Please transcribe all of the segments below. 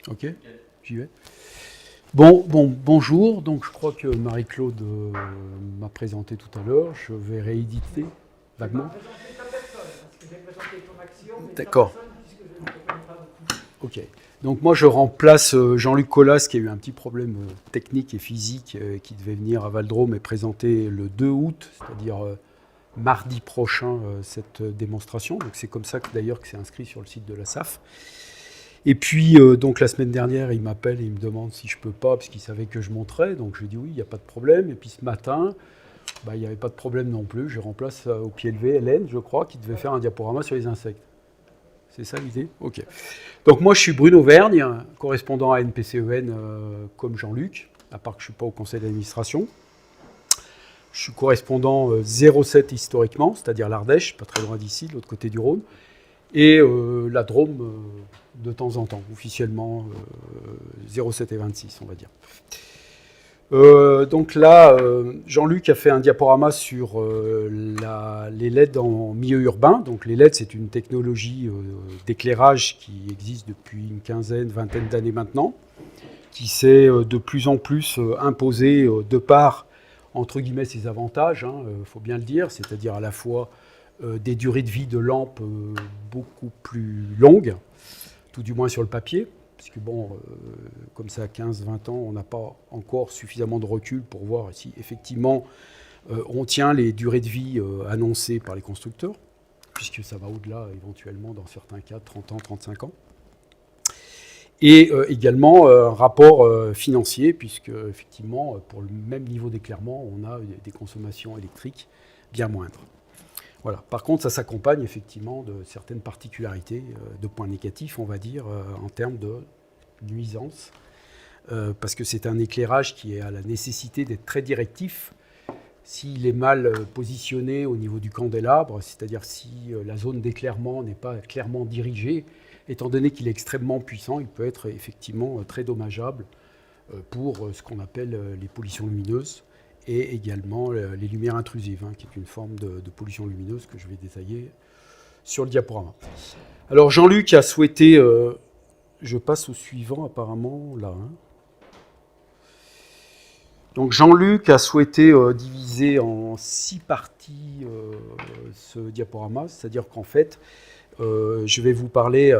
Ok, j'y vais. Bonjour. Donc, je crois que Marie-Claude m'a présenté tout à l'heure. Je vais rééditer vaguement. Je vais présenter ta personne, parce que j'ai présenté ton action, mais D'accord. ta personne, puisque je ne te connais pas beaucoup. Ok. Donc, moi, je remplace Jean-Luc Collas, qui a eu un petit problème technique et physique, qui devait venir à Val-d'Rôme et présenter le 2 août, c'est-à-dire mardi prochain, cette démonstration. Donc, c'est comme ça que d'ailleurs que c'est inscrit sur le site de la SAF. Et puis, donc la semaine dernière, il m'appelle et il me demande si je peux pas, parce qu'il savait que je monterais. Donc je lui dis oui, il n'y a pas de problème. Et puis ce matin, il n'y avait pas de problème non plus. Je remplace au pied levé Hélène, je crois, qui devait faire un diaporama sur les insectes. C'est ça l'idée? Ok. Donc moi, je suis Bruno Vergne, correspondant à NPCEN comme Jean-Luc, à part que je ne suis pas au conseil d'administration. Je suis correspondant 07 historiquement, c'est-à-dire l'Ardèche, pas très loin d'ici, de l'autre côté du Rhône. Et la Drôme de temps en temps, officiellement 07 et 26, on va dire. Donc là, Jean-Luc a fait un diaporama sur les LED en milieu urbain. Donc les LED, c'est une technologie d'éclairage qui existe depuis une quinzaine, vingtaine d'années maintenant, qui s'est de plus en plus imposée de par, entre guillemets, ses avantages, faut bien le dire, c'est-à-dire à la fois des durées de vie de lampes beaucoup plus longues, tout du moins sur le papier, parce que bon, comme ça à 15-20 ans, on n'a pas encore suffisamment de recul pour voir si effectivement on tient les durées de vie annoncées par les constructeurs, puisque ça va au-delà éventuellement dans certains cas 30 ans, 35 ans. Et également un rapport financier, puisque effectivement pour le même niveau d'éclairement, on a des consommations électriques bien moindres. Voilà. Par contre, ça s'accompagne effectivement de certaines particularités, de points négatifs, on va dire, en termes de nuisance, parce que c'est un éclairage qui a la nécessité d'être très directif. S'il est mal positionné au niveau du candélabre, c'est-à-dire si la zone d'éclairement n'est pas clairement dirigée, étant donné qu'il est extrêmement puissant, il peut être effectivement très dommageable pour ce qu'on appelle les pollutions lumineuses, et également les lumières intrusives, qui est une forme de pollution lumineuse que je vais détailler sur le diaporama. Alors Jean-Luc a souhaité, je passe au suivant apparemment, là. Donc Jean-Luc a souhaité diviser en 6 parties ce diaporama, c'est-à-dire qu'en fait, je vais vous parler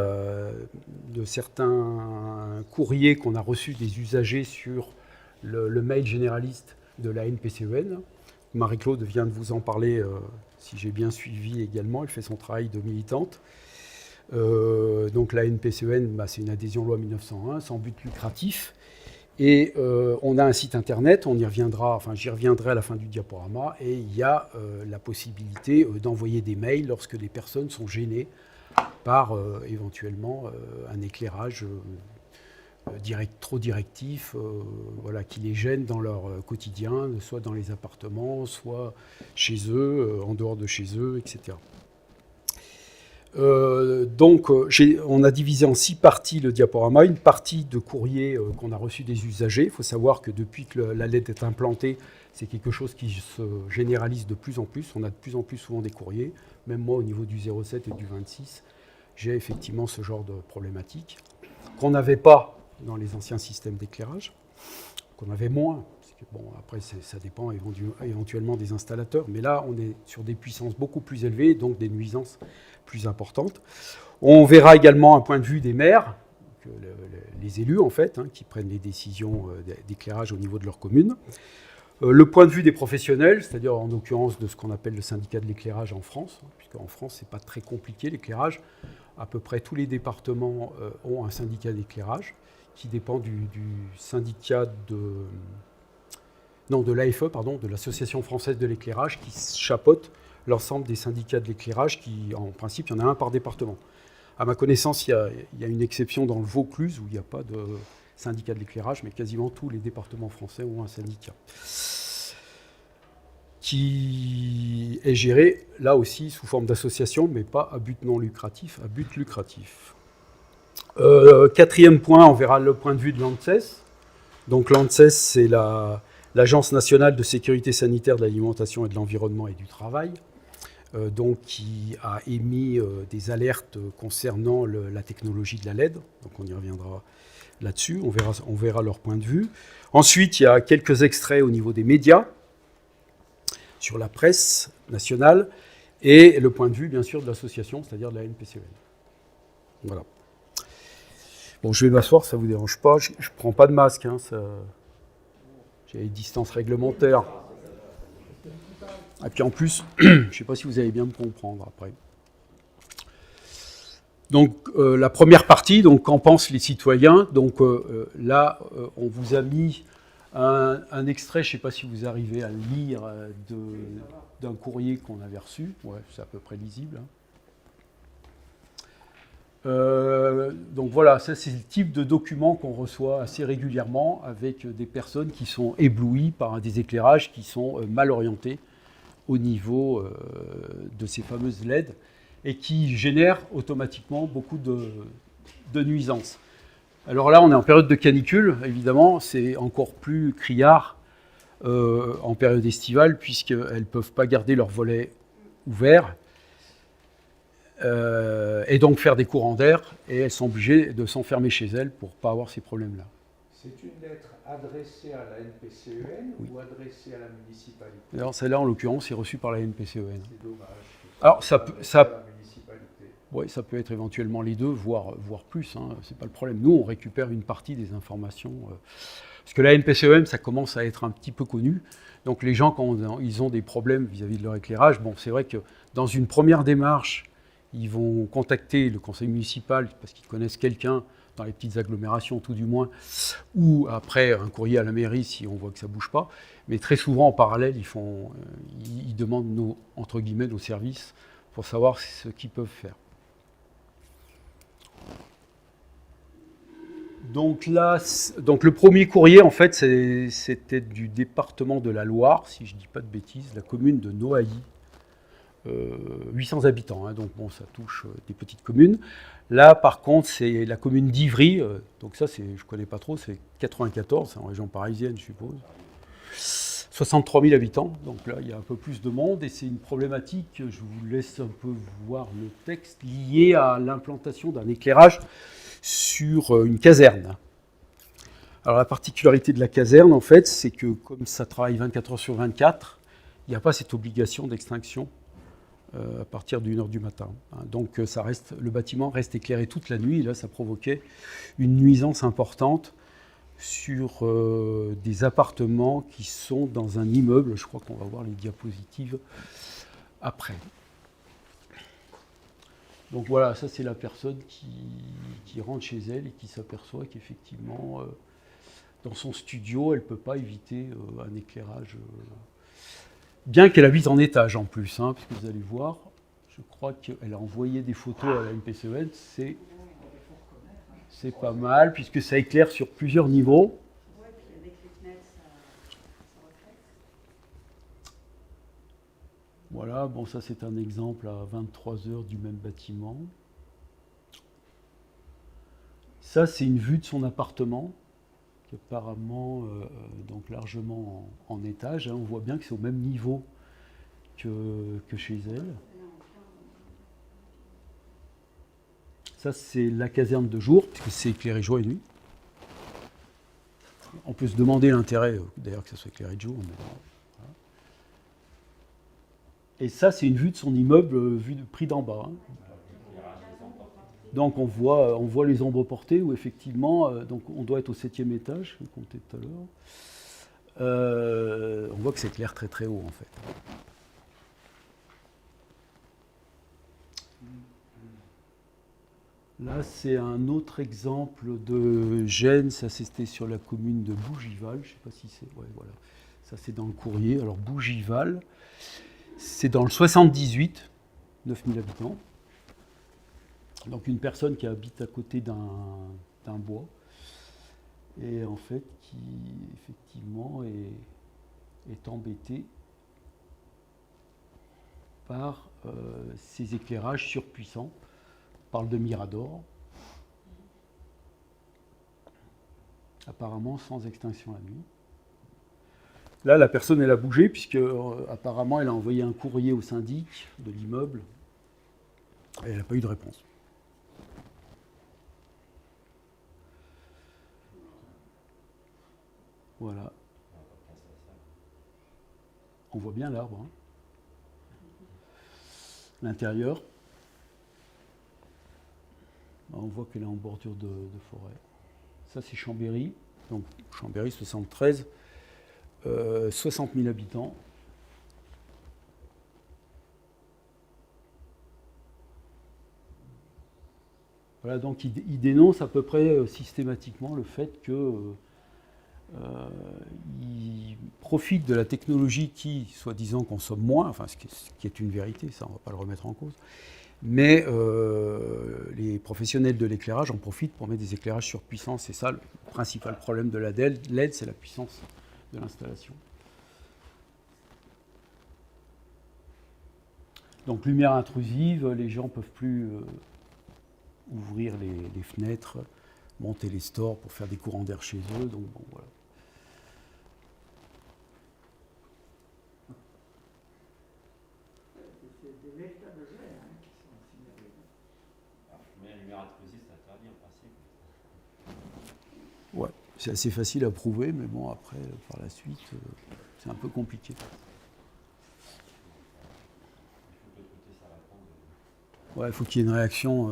de certains courriers qu'on a reçus des usagers sur le mail généraliste de la NPCEN. Marie-Claude vient de vous en parler, si j'ai bien suivi également. Elle fait son travail de militante. Donc la NPCEN, c'est une adhésion loi 1901, sans but lucratif. Et on a un site internet, on y reviendra, enfin j'y reviendrai à la fin du diaporama, et il y a la possibilité d'envoyer des mails lorsque les personnes sont gênées par éventuellement un éclairage trop directif, voilà, qui les gêne dans leur quotidien, soit dans les appartements, soit chez eux, en dehors de chez eux, etc. Donc, on a divisé en 6 parties le diaporama. Une partie de courrier qu'on a reçu des usagers. Il faut savoir que depuis que la LED est implantée, c'est quelque chose qui se généralise de plus en plus. On a de plus en plus souvent des courriers. Même moi, au niveau du 07 et du 26, j'ai effectivement ce genre de problématique qu'on n'avait pas dans les anciens systèmes d'éclairage, qu'on avait moins. Parce que, bon, après, ça dépend éventuellement des installateurs. Mais là, on est sur des puissances beaucoup plus élevées, donc des nuisances plus importantes. On verra également un point de vue des maires, les élus en fait, qui prennent les décisions d'éclairage au niveau de leur commune. Le point de vue des professionnels, c'est-à-dire en l'occurrence de ce qu'on appelle le syndicat de l'éclairage en France, puisqu'en France, c'est pas très compliqué l'éclairage. À peu près tous les départements ont un syndicat d'éclairage qui dépend du syndicat de l'AFE, de l'Association française de l'éclairage, qui chapeaute l'ensemble des syndicats de l'éclairage, qui, en principe, il y en a un par département. À ma connaissance, il y a une exception dans le Vaucluse, où il n'y a pas de syndicat de l'éclairage, mais quasiment tous les départements français ont un syndicat, qui est géré, là aussi, sous forme d'association, mais pas à but non lucratif, à but lucratif. Quatrième point, on verra le point de vue de l'ANSES. Donc l'ANSES, c'est l'Agence nationale de sécurité sanitaire de l'alimentation et de l'environnement et du travail, donc qui a émis des alertes concernant la technologie de la LED. Donc on y reviendra là-dessus, on verra leur point de vue. Ensuite, il y a quelques extraits au niveau des médias, sur la presse nationale, et le point de vue, bien sûr, de l'association, c'est-à-dire de la NPCEN. Voilà. Bon, je vais m'asseoir, ça ne vous dérange pas. Je ne prends pas de masque, hein, j'ai les distances réglementaires. Et puis en plus, je ne sais pas si vous allez bien me comprendre après. Donc la première partie, donc qu'en pensent les citoyens. Donc là, on vous a mis un extrait, je ne sais pas si vous arrivez à le lire, d'un courrier qu'on avait reçu. Ouais, c'est à peu près lisible. Donc voilà, ça c'est le type de document qu'on reçoit assez régulièrement avec des personnes qui sont éblouies par des éclairages qui sont mal orientés au niveau de ces fameuses LED et qui génèrent automatiquement beaucoup de nuisances. Alors là, on est en période de canicule, évidemment, c'est encore plus criard en période estivale puisqu'elles ne peuvent pas garder leur volet ouvert. Et donc faire des courants d'air, et elles sont obligées de s'enfermer chez elles pour ne pas avoir ces problèmes-là. C'est une lettre adressée à la NPCEN ou adressée à la municipalité? Alors celle-là, en l'occurrence, est reçue par la NPCEN. C'est dommage. Alors ça peut être être éventuellement les deux, voire plus, hein, c'est pas le problème. Nous, on récupère une partie des informations. Parce que la NPCEN, ça commence à être un petit peu connu. Donc les gens, quand ils ont des problèmes vis-à-vis de leur éclairage, bon, c'est vrai que dans une première démarche, ils vont contacter le conseil municipal parce qu'ils connaissent quelqu'un dans les petites agglomérations, tout du moins, ou après un courrier à la mairie si on voit que ça ne bouge pas. Mais très souvent, en parallèle, ils demandent entre guillemets, nos services pour savoir ce qu'ils peuvent faire. Donc là, le premier courrier, en fait, c'était du département de la Loire, si je ne dis pas de bêtises, la commune de Noailly. 800 habitants, hein, donc bon, ça touche des petites communes. Là, par contre, c'est la commune d'Ivry, donc ça, je ne connais pas trop, c'est 94, c'est en région parisienne, je suppose. 63 000 habitants, donc là, il y a un peu plus de monde, et c'est une problématique, je vous laisse un peu voir le texte, lié à l'implantation d'un éclairage sur une caserne. Alors la particularité de la caserne, en fait, c'est que comme ça travaille 24 heures sur 24, il n'y a pas cette obligation d'extinction à partir d'1h du matin. Donc le bâtiment reste éclairé toute la nuit, et là ça provoquait une nuisance importante sur des appartements qui sont dans un immeuble. Je crois qu'on va voir les diapositives après. Donc voilà, ça c'est la personne qui rentre chez elle et qui s'aperçoit qu'effectivement, dans son studio, elle ne peut pas éviter un éclairage... bien qu'elle habite en étage en plus, hein, puisque vous allez voir, je crois qu'elle a envoyé des photos à la NPCEN, c'est pas mal, puisque ça éclaire sur plusieurs niveaux. Ouais, puis avec les fenêtres, ça reflète. Voilà, bon, ça c'est un exemple à 23h du même bâtiment. Ça, c'est une vue de son appartement, qui est apparemment donc largement en étage. Hein. On voit bien que c'est au même niveau que chez elle. Ça, c'est la caserne de jour, puisque c'est éclairé jour et nuit. On peut se demander l'intérêt, d'ailleurs, que ça soit éclairé de jour. Mais voilà. Et ça, c'est une vue de son immeuble, vue de pris d'en bas. Hein. Donc on voit les ombres portées, où effectivement, donc on doit être au 7e étage, je vais compter tout à l'heure. On voit que c'est éclairé très très haut, en fait. Là, c'est un autre exemple de gêne. Ça, c'était sur la commune de Bougival. Je ne sais pas si c'est... Ouais, voilà. Ça, c'est dans le courrier. Alors, Bougival, c'est dans le 78, 9000 habitants. Donc, une personne qui habite à côté d'un bois. Et en fait, qui, effectivement, est embêtée par ces éclairages surpuissants. On parle de Mirador, apparemment sans extinction la nuit. Là, la personne, elle a bougé, puisque apparemment, elle a envoyé un courrier au syndic de l'immeuble, et elle n'a pas eu de réponse. Voilà. On voit bien l'arbre. Hein. L'intérieur. On voit qu'elle est en bordure de forêt. Ça, c'est Chambéry. Donc, Chambéry, 73. 60 000 habitants. Voilà, donc il dénonce à peu près systématiquement le fait que il profite de la technologie qui, soi-disant, consomme moins, enfin, ce qui est une vérité, ça, on ne va pas le remettre en cause, mais les professionnels de l'éclairage en profitent pour mettre des éclairages surpuissants. C'est ça le principal problème de la LED, c'est la puissance de l'installation. Donc, lumière intrusive, les gens ne peuvent plus ouvrir les fenêtres, monter les stores pour faire des courants d'air chez eux. Donc, bon, voilà. C'est des vecteurs de verre qui sont signalés. Mais la lumière intrusive, c'est interdit en principe. Ouais, c'est assez facile à prouver, mais bon, après, par la suite, c'est un peu compliqué. Ouais, il faut qu'il y ait une réaction.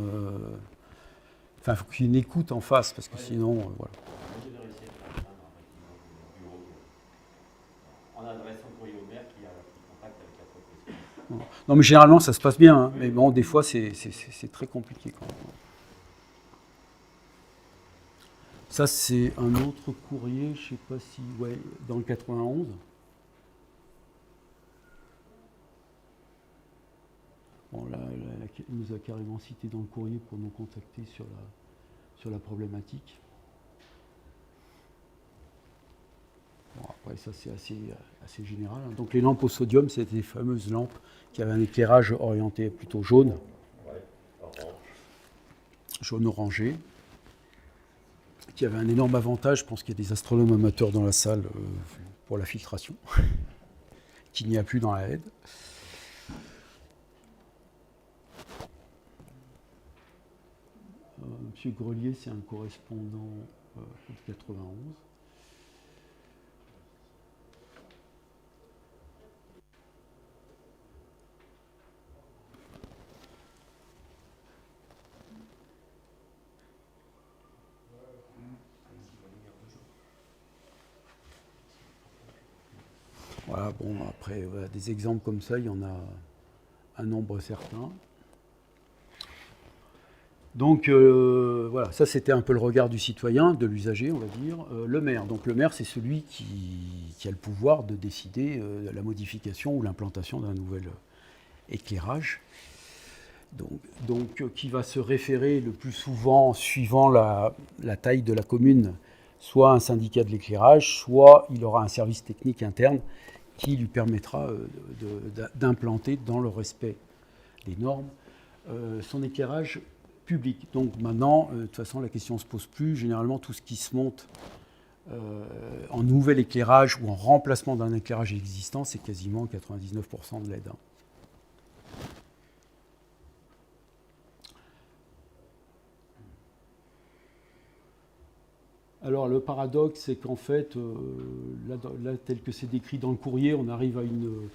Enfin, il faut qu'il y ait une écoute en face, parce que sinon, voilà. Moi, j'ai réussi à faire ça dans le bureau. En adressant le courrier au maire qui a pris contact avec la profession. Non, mais généralement, ça se passe bien, hein, mais bon, des fois, c'est très compliqué quand même. Ça, c'est un autre courrier, je ne sais pas si... Ouais, dans le 91. Bon, là, il nous a carrément cité dans le courrier pour nous contacter sur la problématique. Bon, après, ça, c'est assez général. Hein. Donc, les lampes au sodium, c'était des fameuses lampes qui avaient un éclairage orienté plutôt jaune. Ouais, orange. Jaune-orangé. Qui avait un énorme avantage, je pense qu'il y a des astronomes amateurs dans la salle pour la filtration, qu'il n'y a plus dans la LED. Monsieur Grelier, c'est un correspondant de 91. Voilà, bon, après, voilà, des exemples comme ça, il y en a un nombre certain. Donc, voilà, ça c'était un peu le regard du citoyen, de l'usager, on va dire. Le maire, donc le maire, c'est celui qui a le pouvoir de décider de la modification ou l'implantation d'un nouvel éclairage. Donc, qui va se référer le plus souvent, suivant la taille de la commune, soit un syndicat de l'éclairage, soit il aura un service technique interne qui lui permettra d'implanter dans le respect des normes son éclairage public. Donc maintenant, de toute façon, la question ne se pose plus. Généralement, tout ce qui se monte en nouvel éclairage ou en remplacement d'un éclairage existant, c'est quasiment 99% de LED. Alors le paradoxe, c'est qu'en fait, là, tel que c'est décrit dans le courrier, on arrive à une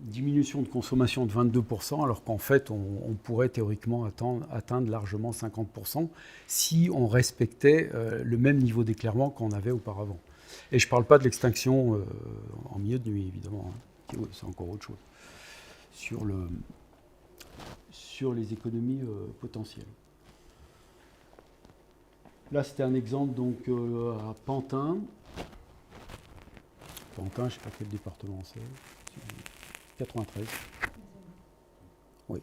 diminution de consommation de 22%, alors qu'en fait, on pourrait théoriquement atteindre largement 50% si on respectait le même niveau d'éclairement qu'on avait auparavant. Et je ne parle pas de l'extinction en milieu de nuit, évidemment, hein. C'est encore autre chose. Sur les économies potentielles. Là, c'était un exemple donc à Pantin. Pantin, je ne sais pas quel département c'est. 93. Oui.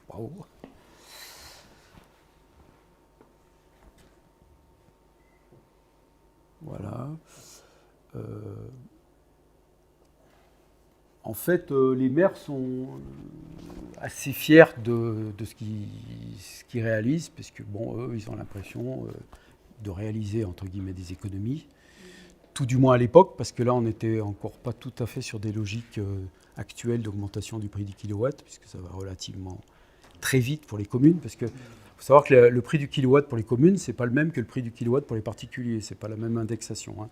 Bravo. Voilà. En fait, les maires sont assez fiers de ce qu'ils réalisent, parce que bon, eux, ils ont l'impression de réaliser entre guillemets des économies, tout du moins à l'époque, parce que là, on n'était encore pas tout à fait sur des logiques actuelles d'augmentation du prix du kilowatt, puisque ça va relativement très vite pour les communes, parce que faut savoir que le prix du kilowatt pour les communes, c'est pas le même que le prix du kilowatt pour les particuliers. C'est pas la même indexation, hein.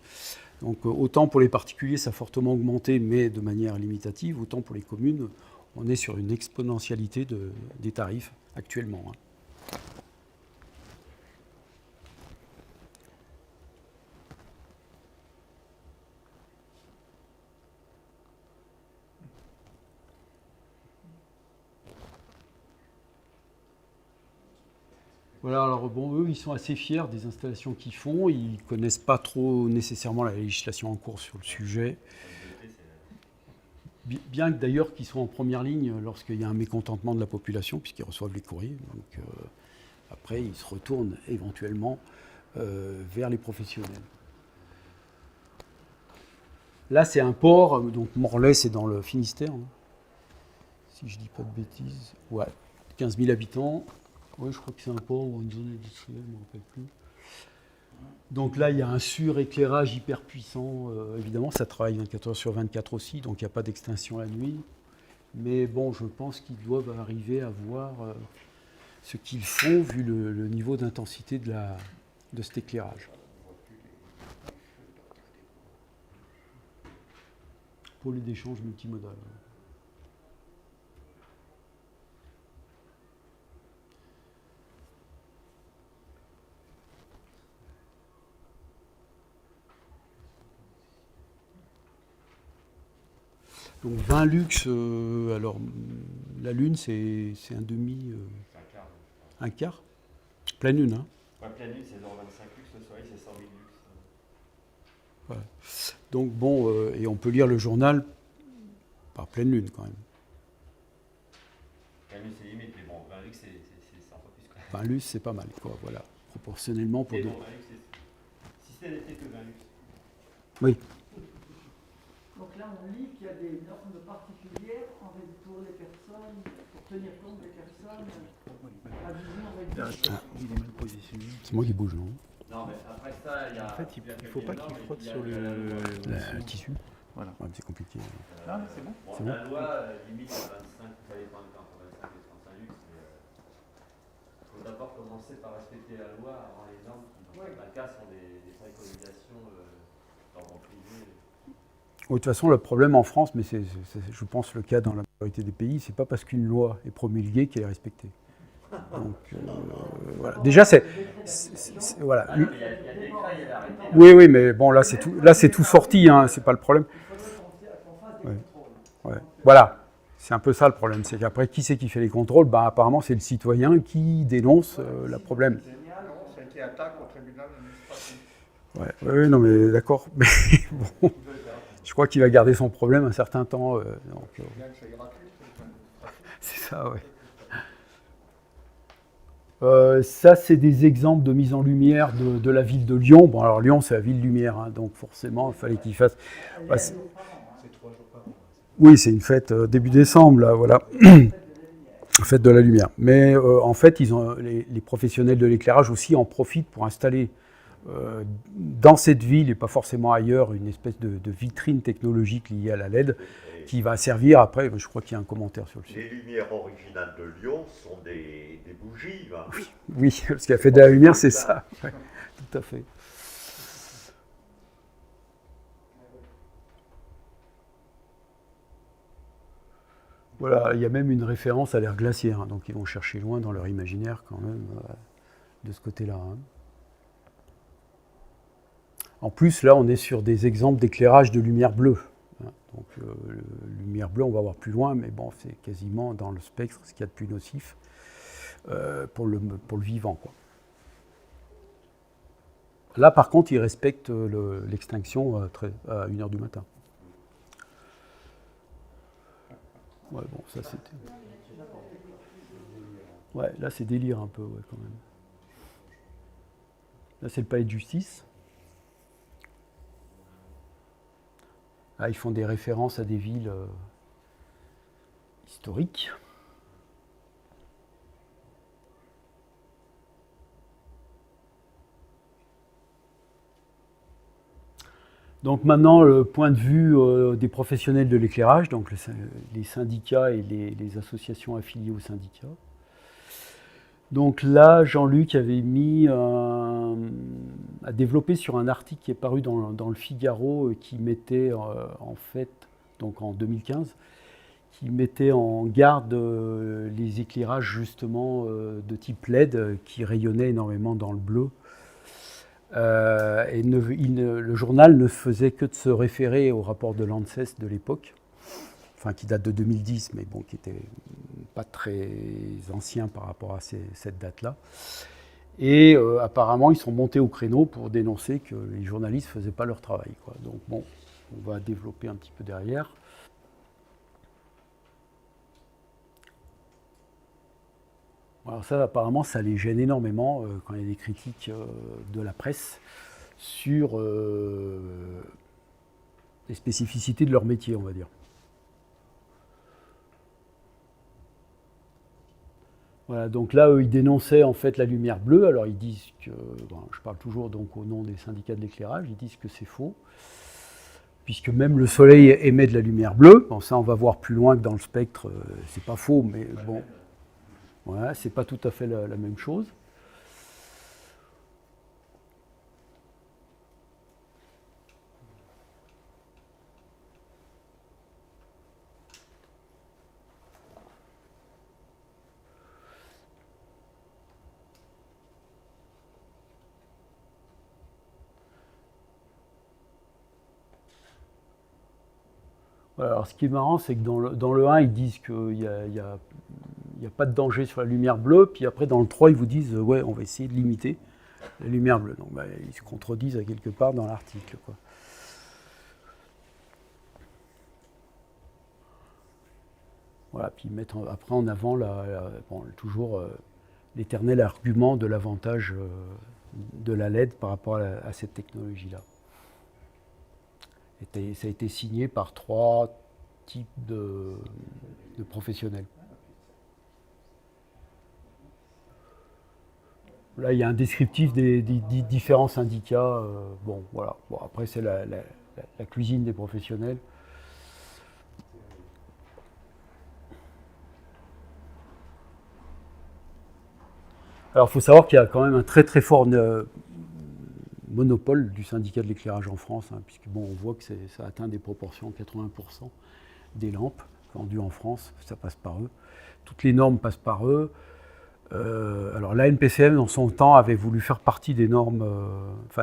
Donc autant pour les particuliers, ça a fortement augmenté, mais de manière limitative, autant pour les communes, on est sur une exponentialité des tarifs actuellement, hein. Voilà, alors bon, eux, ils sont assez fiers des installations qu'ils font. Ils ne connaissent pas trop nécessairement la législation en cours sur le sujet. Bien que d'ailleurs qu'ils soient en première ligne lorsqu'il y a un mécontentement de la population, puisqu'ils reçoivent les courriers. Donc après, ils se retournent éventuellement vers les professionnels. Là, c'est un port, donc Morlaix, c'est dans le Finistère, hein, si je ne dis pas de bêtises. Ouais, 15 000 habitants. Oui, je crois que c'est un port ou une zone industrielle, je ne me rappelle plus. Donc là, il y a un suréclairage hyper puissant. Évidemment, ça travaille 24 heures sur 24 aussi, donc il n'y a pas d'extinction la nuit. Mais bon, je pense qu'ils doivent arriver à voir ce qu'ils font, vu le niveau d'intensité de cet éclairage. Pôle d'échange multimodal. Donc 20 lux, alors la lune c'est un demi, un quart, pleine lune, hein. Ouais, pleine lune c'est 0,25 lux, le soleil c'est 100 000 lux. Voilà. Donc bon, et on peut lire le journal par pleine lune quand même. Pleine lune c'est limite, mais bon, 20 lux c'est 100 fois plus. 20 lux c'est pas mal, quoi, voilà, proportionnellement pour Et des... bon, 20 lux, si ce n'était que 20 lux. Oui. Donc là, on lit qu'il y a des normes particulières pour les personnes, pour tenir compte des personnes à vision réduite. Il est mal positionné. C'est moi qui bouge, non? Non, mais après ça, il y a. En fait, il ne faut pas qu'il frotte sur Le tissu. Voilà. Ouais, mais c'est compliqué. Ah, c'est bon. Bon, C'est la loi limite à 25, ça dépend entre 25 et 35 lux, mais il faut d'abord commencer par respecter la loi avant les normes qui, dans certains cas, sont des préconisations d'ordre privé. Oui, de toute façon, le problème en France, mais c'est, je pense, le cas dans la majorité des pays, c'est pas parce qu'une loi est promulguée qu'elle est respectée. Donc, voilà. Déjà, voilà. Ah non, mais il y a des décrets, il y a des arrêtés. Oui, mais bon, là, c'est tout sorti, hein, c'est pas le problème. Il faudrait qu'on fasse des Ouais. contrôles. Ouais. Voilà, c'est un peu ça le problème. C'est qu'après, qui c'est qui fait les contrôles? Ben, apparemment, c'est le citoyen qui dénonce le problème. C'est qui attaque au tribunal administratif. Ouais, non, mais d'accord. Mais bon, je crois qu'il va garder son problème un certain temps. Donc, Bien que c'est gratuit, c'est ça, ouais. Ça, c'est des exemples de mise en lumière de la ville de Lyon. Bon, alors Lyon, c'est la ville lumière, hein, donc forcément, il fallait qu'il fasse... Bah, c'est 3 jours par an. oui, c'est une fête début décembre, là, voilà. Fête de la lumière. Mais en fait, les professionnels de l'éclairage aussi en profitent pour installer dans cette ville, et pas forcément ailleurs, une espèce de vitrine technologique liée à la LED qui va servir après, je crois qu'il y a un commentaire sur le sujet. Les lumières originales de Lyon sont des bougies. Hein. Oui, parce qu'elle fait de la lumière, c'est ça. Ouais, tout à fait. Voilà, il y a même une référence à l'ère glaciaire, hein, donc ils vont chercher loin dans leur imaginaire quand même, de ce côté-là. Hein. En plus, là, on est sur des exemples d'éclairage de lumière bleue. Hein. Donc, lumière bleue, on va voir plus loin, mais bon, c'est quasiment dans le spectre ce qu'il y a de plus nocif pour le vivant, quoi. Là, par contre, ils respectent l'extinction à 1h du matin. Ouais, bon, ça c'était... Ouais, là c'est délire un peu, ouais, quand même. Là c'est le palais de justice. Là, ils font des références à des villes historiques. Donc maintenant, le point de vue des professionnels de l'éclairage, donc les syndicats et les associations affiliées aux syndicats. Donc là, Jean-Luc avait a développé sur un article qui est paru dans le Figaro, qui mettait en fait, donc en 2015, qui mettait en garde les éclairages justement de type LED qui rayonnaient énormément dans le bleu. Le journal ne faisait que de se référer au rapport de l'ANSES de l'époque, enfin qui date de 2010, mais bon, qui n'était pas très ancien par rapport à cette date-là. Et apparemment, ils sont montés au créneau pour dénoncer que les journalistes ne faisaient pas leur travail, quoi. Donc bon, on va développer un petit peu derrière. Alors ça, apparemment, ça les gêne énormément quand il y a des critiques de la presse sur les spécificités de leur métier, on va dire. Voilà, donc là, eux, ils dénonçaient en fait la lumière bleue. Alors ils disent que, je parle toujours donc au nom des syndicats de l'éclairage, ils disent que c'est faux, puisque même le soleil émet de la lumière bleue. Bon, ça, on va voir plus loin que dans le spectre, c'est pas faux, mais bon. Voilà, c'est pas tout à fait la même chose. Voilà, alors ce qui est marrant, c'est que dans le 1, ils disent qu'il n'y a pas de danger sur la lumière bleue, puis après dans le 3, ils vous disent ouais, on va essayer de limiter la lumière bleue. Donc ils se contredisent à quelque part dans l'article, quoi. Voilà, puis ils mettent après en avant toujours l'éternel argument de l'avantage de la LED par rapport à cette technologie-là. Ça a été signé par 3 types de professionnels. Là, il y a un descriptif des différents syndicats. Bon, voilà. Bon, après, c'est la cuisine des professionnels. Alors, il faut savoir qu'il y a quand même un très très fort monopole du syndicat de l'éclairage en France, hein, puisque bon, on voit que ça atteint des proportions, 80% des lampes vendues en France, ça passe par eux. Toutes les normes passent par eux. Alors l'ANPCM, dans son temps, avait voulu faire partie des normes,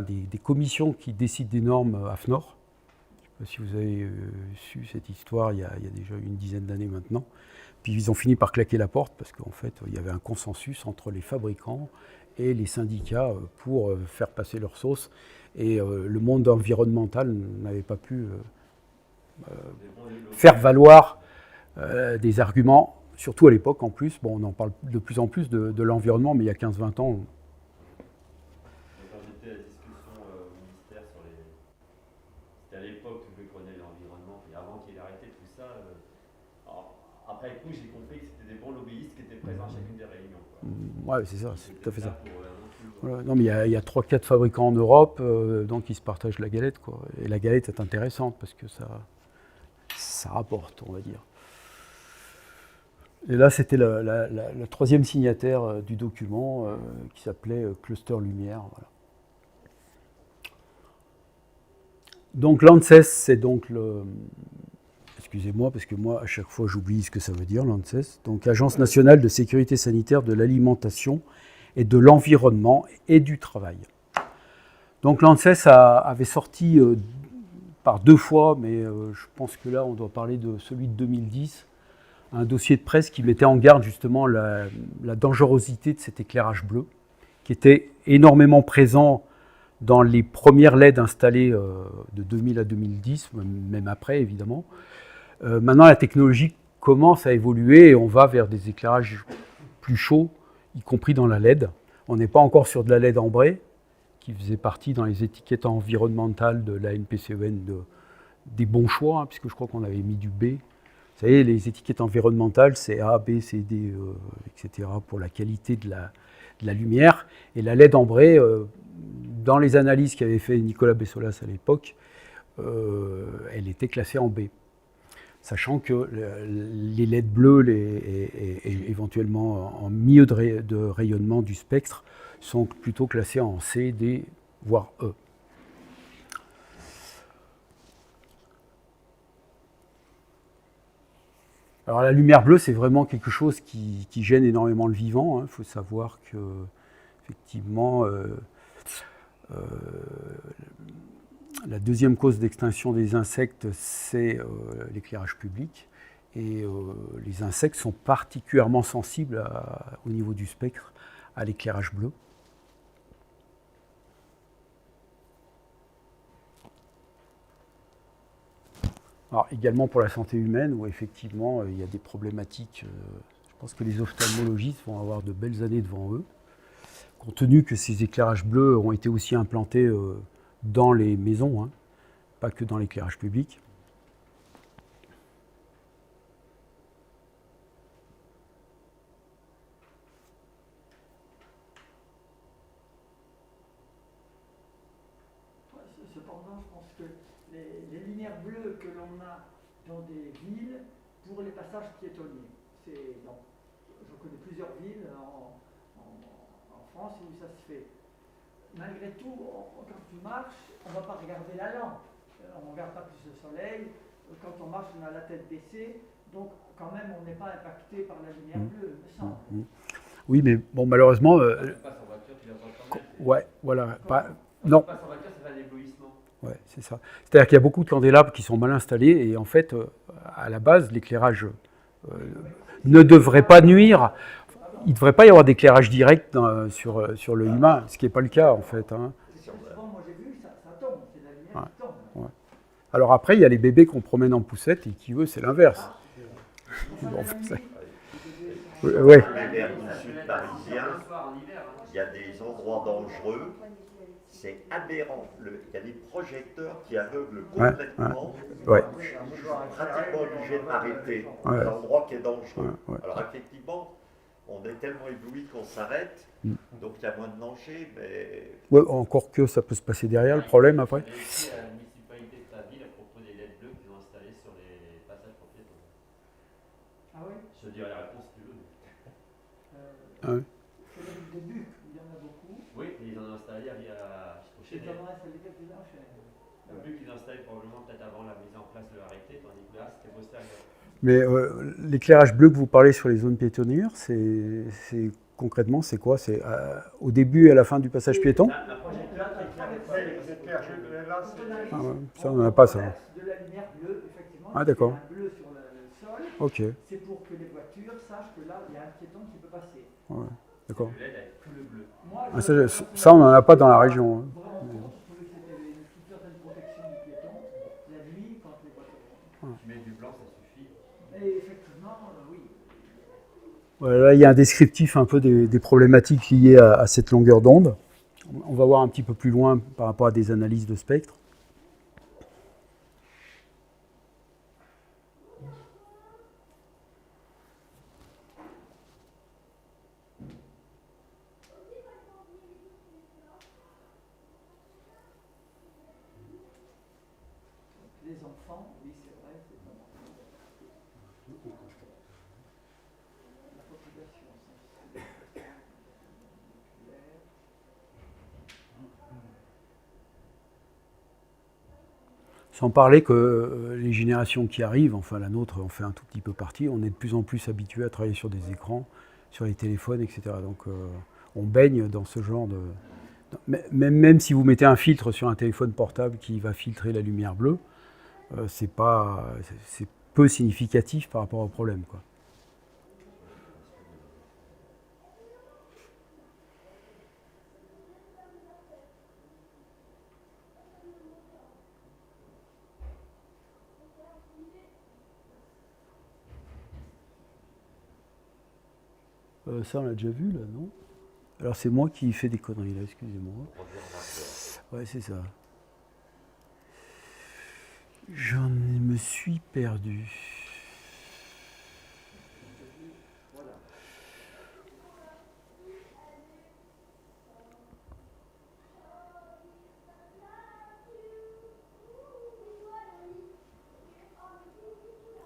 des commissions qui décident des normes AFNOR. Je ne sais pas si vous avez su cette histoire il y a déjà une dizaine d'années maintenant. Puis ils ont fini par claquer la porte parce qu'en fait, il y avait un consensus entre les fabricants et les syndicats pour faire passer leur sauce. Et le monde environnemental n'avait pas pu faire valoir des arguments, surtout à l'époque en plus. Bon, on en parle de plus en plus de l'environnement, mais il y a 15-20 ans... Quand j'étais à la discussion au ministère sur les... C'était à l'époque où je connais l'environnement, et avant qu'il ait arrêté tout ça... Alors, après coup, j'ai compris que c'était des bons lobbyistes qui étaient présents à chacune des réunions, quoi. Ouais, c'est ça, c'est tout à fait ça. Pour, voilà. Non, mais il y a 3-4 fabricants en Europe, donc ils se partagent la galette, quoi. Et la galette est intéressante parce que ça rapporte, on va dire. Et là, c'était la troisième signataire du document qui s'appelait Cluster Lumière. Voilà. Donc l'ANSES, c'est donc le... Excusez-moi, parce que moi, à chaque fois, j'oublie ce que ça veut dire, l'ANSES. Donc Agence nationale de sécurité sanitaire de l'alimentation et de l'environnement et du travail. Donc l'ANSES avait sorti par 2 fois, mais je pense que là, on doit parler de celui de 2010, un dossier de presse qui mettait en garde justement la dangerosité de cet éclairage bleu, qui était énormément présent dans les premières LED installées de 2000 à 2010, même après évidemment. Maintenant, la technologie commence à évoluer et on va vers des éclairages plus chauds, y compris dans la LED. On n'est pas encore sur de la LED ambrée, qui faisait partie dans les étiquettes environnementales de la NPCEN des bons choix, hein, puisque je crois qu'on avait mis du B. Vous savez, les étiquettes environnementales, c'est A, B, C, D, etc. pour la qualité de la lumière. Et la LED ambrée, dans les analyses qu'avait fait Nicolas Bessolas à l'époque, elle était classée en B. sachant que les LED bleus et éventuellement en milieu de rayonnement du spectre sont plutôt classés en C, D, voire E. Alors la lumière bleue, c'est vraiment quelque chose qui gêne énormément le vivant. Il faut savoir que, effectivement, la deuxième cause d'extinction des insectes, c'est l'éclairage public. Et les insectes sont particulièrement sensibles au niveau du spectre à l'éclairage bleu. Alors, également pour la santé humaine, où effectivement il y a des problématiques. Je pense que les ophtalmologistes vont avoir de belles années devant eux, compte tenu que ces éclairages bleus ont été aussi implantés dans les maisons, pas que dans l'éclairage public. Cependant, je pense que les lumières bleues que l'on a dans des villes pour les passages piétonniers, donc, je connais plusieurs villes en France où ça se fait. Malgré tout, quand tu marches, on ne va pas regarder la lampe, on ne regarde pas plus le soleil, quand on marche on a la tête baissée, donc quand même on n'est pas impacté par la lumière bleue, me semble. Oui, mais bon, malheureusement... Quand tu passes en voiture, tu la vois quand même. ouais, voilà. Quand Non. tu passes en voiture, ça fait un éblouissement. Ouais, c'est ça. C'est-à-dire qu'il y a beaucoup de candélabres qui sont mal installés et en fait, à la base, l'éclairage ne devrait pas nuire. Il ne devrait pas y avoir d'éclairage direct sur l'œil humain, ce qui n'est pas le cas en fait. Souvent, moi j'ai vu, ça tombe, c'est la lumière qui tombe. Ouais. Alors après, il y a les bébés qu'on promène en poussette et qui, eux, c'est l'inverse. Bon, ouais. Les vers du sud parisien, il y a des endroits dangereux, c'est aberrant. Il y a des projecteurs qui aveuglent complètement. Ouais. Je suis pratiquement obligé de m'arrêter. Ouais. C'est un endroit qui est dangereux. Ouais. Alors effectivement, on est tellement ébloui qu'on s'arrête, donc il y a moins de danger, mais... Ouais, encore que ça peut se passer derrière, le problème après. Et aussi à la municipalité de ta ville à propos des LED bleus qu'ils ont installés sur les passages pour piétons. Ah oui. Je te dirai la réponse si tu veux. Ouais. C'est le début, il y en a beaucoup. Oui, et ils en ont installé au C'est Chénet. comment installer quelques-uns chez... Le but qu'ils ont installé probablement peut-être avant la mise en place de l'arrêté, tandis que là c'était postérieur. Mais l'éclairage bleu que vous parlez sur les zones piétonnières, c'est concrètement, c'est quoi? C'est au début et à la fin du passage piéton? Un projecteur qui éclaire. Ah ouais, ça, on n'en a pas, ça. De la lumière bleue, effectivement. Ah, d'accord. Un bleu sur le sol. Ok, C'est pour que les voitures sachent que là, il y a un piéton qui peut passer. ouais, d'accord. Le LED avec tout le bleu. Moi, Ah, ça, on n'en a pas dans la région. Hein. Vraiment, je trouvais que c'était une certaine protection du piéton. La nuit, quand les voitures... Tu mets du blanc, ça suffit. Et effectivement, oui. Voilà, là, il y a un descriptif un peu des problématiques liées à cette longueur d'onde. On va voir un petit peu plus loin par rapport à des analyses de spectre. Les enfants, oui, c'est vrai, c'est bon. La population sensible. Sans parler que les générations qui arrivent, enfin la nôtre en fait un tout petit peu partie, on est de plus en plus habitué à travailler sur des écrans, sur les téléphones, etc. Donc on baigne dans ce genre de... Même si vous mettez un filtre sur un téléphone portable qui va filtrer la lumière bleue, c'est peu significatif par rapport au problème, quoi. Ça, on l'a déjà vu, là, non? Alors, c'est moi qui fais des conneries, là, excusez-moi. Ouais, c'est ça. J'en me suis perdu.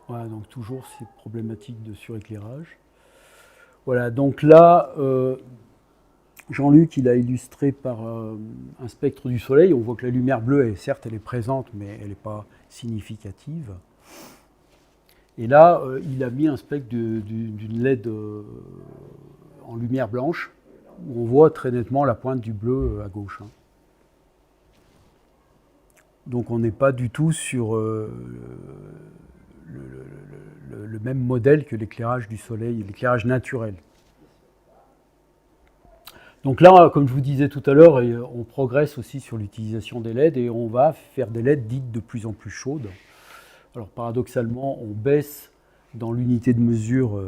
Voilà, donc toujours ces problématiques de suréclairage. Voilà, donc là, Jean-Luc, il a illustré par un spectre du soleil. On voit que la lumière bleue, certes, elle est présente, mais elle n'est pas significative. Et là, il a mis un spectre d'une LED en lumière blanche, où on voit très nettement la pointe du bleu à gauche. Hein. Donc on n'est pas du tout sur le même modèle que l'éclairage du soleil, l'éclairage naturel. Donc là, comme je vous disais tout à l'heure, on progresse aussi sur l'utilisation des LED et on va faire des LED dites de plus en plus chaudes. Alors paradoxalement, on baisse dans l'unité de mesure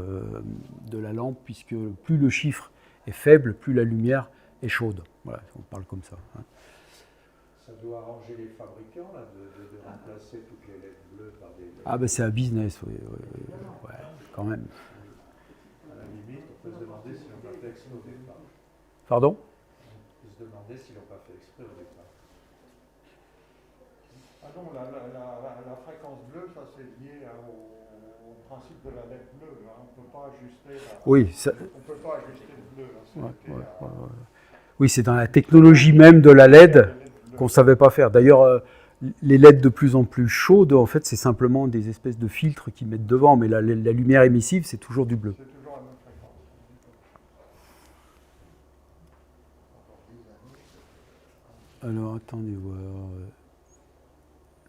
de la lampe, puisque plus le chiffre est faible, plus la lumière est chaude. Voilà, on parle comme ça. Hein. Ça doit arranger les fabricants là, de remplacer toutes les LED bleues par des LED. Ah ben c'est un business, oui, ouais, quand même. À la limite, on peut se demander s'ils n'ont pas fait exprès au départ. Pardon ? On peut se demander s'ils n'ont pas fait exprès au départ. Ah non, la fréquence bleue, ça c'est lié au principe de la LED bleue. Hein. On ne peut pas ajuster Oui, ça... on peut pas ajuster le bleu. Là. Ouais. Oui, c'est dans la technologie même de la LED qu'on ne savait pas faire. D'ailleurs, les LED de plus en plus chaudes, en fait, c'est simplement des espèces de filtres qu'ils mettent devant, mais la lumière émissive, c'est toujours du bleu. C'est toujours la même fréquence. Alors, attendez voir.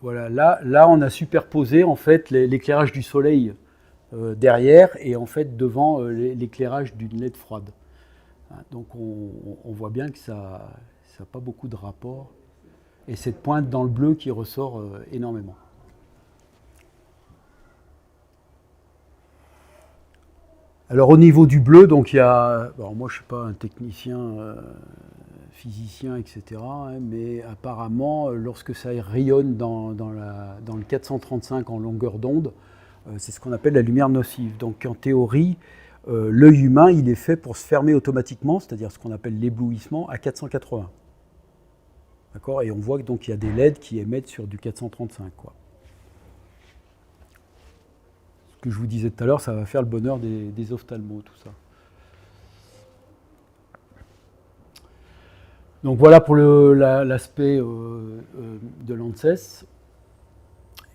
Voilà, là, on a superposé en fait l'éclairage du soleil derrière et en fait devant l'éclairage d'une LED froide. Donc, on voit bien que ça n'a pas beaucoup de rapport. Et cette pointe dans le bleu qui ressort énormément. Alors au niveau du bleu, donc il y a, alors moi je ne suis pas un technicien, physicien, etc., hein, mais apparemment lorsque ça rayonne dans le 435 en longueur d'onde, c'est ce qu'on appelle la lumière nocive. Donc en théorie, l'œil humain il est fait pour se fermer automatiquement, c'est-à-dire ce qu'on appelle l'éblouissement à 480. D'accord ? Et on voit que donc il y a des LED qui émettent sur du 435. Quoi. Ce que je vous disais tout à l'heure, ça va faire le bonheur des ophtalmos, tout ça. Donc voilà pour l'aspect de l'ANSES.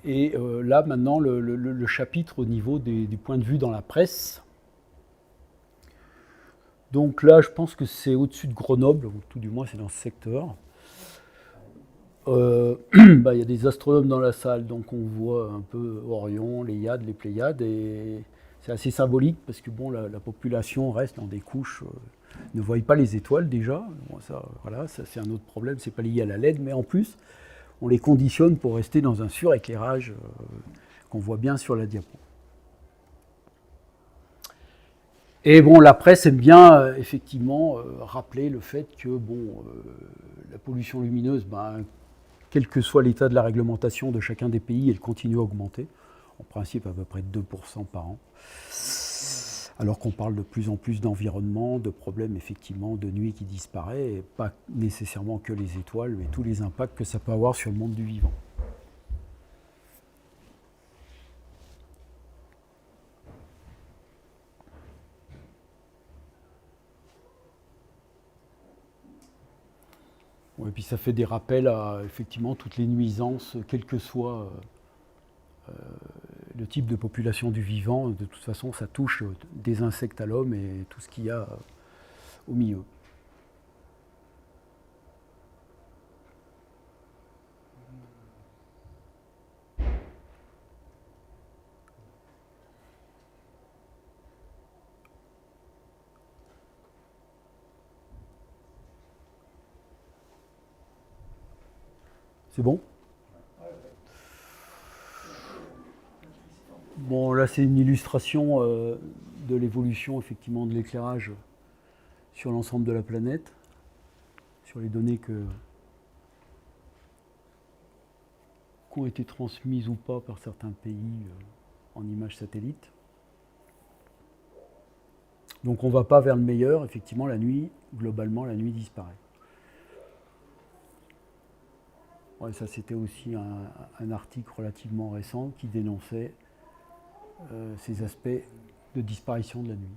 Et là maintenant le chapitre au niveau du point de vue dans la presse. Donc là je pense que c'est au-dessus de Grenoble, ou tout du moins c'est dans ce secteur. Il y a des astronomes dans la salle, donc on voit un peu Orion, les Hyades, les Pléiades, et c'est assez symbolique parce que bon, la population reste dans des couches, ne voit pas les étoiles déjà. Bon, ça c'est un autre problème, c'est pas lié à la LED, mais en plus, on les conditionne pour rester dans un suréclairage qu'on voit bien sur la diapo. Et bon, la presse aime bien effectivement rappeler le fait que bon, la pollution lumineuse, quel que soit l'état de la réglementation de chacun des pays, elle continue à augmenter, en principe à peu près 2% par an, alors qu'on parle de plus en plus d'environnement, de problèmes effectivement de nuit qui disparaît, et pas nécessairement que les étoiles, mais tous les impacts que ça peut avoir sur le monde du vivant. Et puis ça fait des rappels à effectivement toutes les nuisances, quel que soit le type de population du vivant. De toute façon, ça touche des insectes à l'homme et tout ce qu'il y a au milieu. C'est bon ? Bon, là, c'est une illustration de l'évolution, effectivement, de l'éclairage sur l'ensemble de la planète, sur les données qui ont été transmises ou pas par certains pays en images satellites. Donc, on ne va pas vers le meilleur. Effectivement, la nuit, globalement, la nuit disparaît. Ouais, ça, c'était aussi un article relativement récent qui dénonçait ces aspects de disparition de la nuit.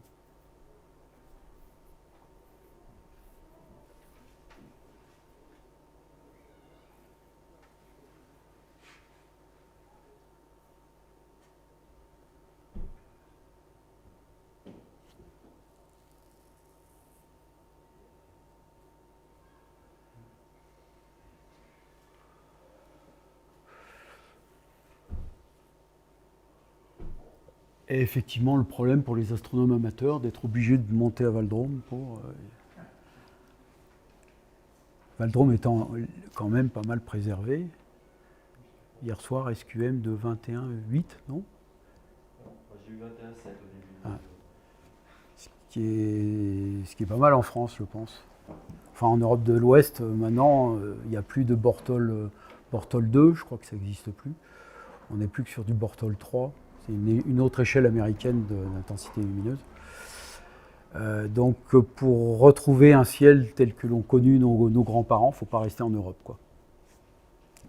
Et effectivement, le problème pour les astronomes amateurs d'être obligés de monter à Val-d'Rôme pour. Val-d'Rôme étant quand même pas mal préservé. Hier soir, SQM de 21,8, non? J'ai eu 21,7 au début. Ah. Ce qui est pas mal en France, je pense. Enfin, en Europe de l'Ouest, maintenant, il n'y a plus de Bortol 2, je crois que ça n'existe plus. On n'est plus que sur du Bortol 3. C'est une autre échelle américaine d'intensité lumineuse. Donc, pour retrouver un ciel tel que l'ont connu nos grands-parents, il ne faut pas rester en Europe, quoi.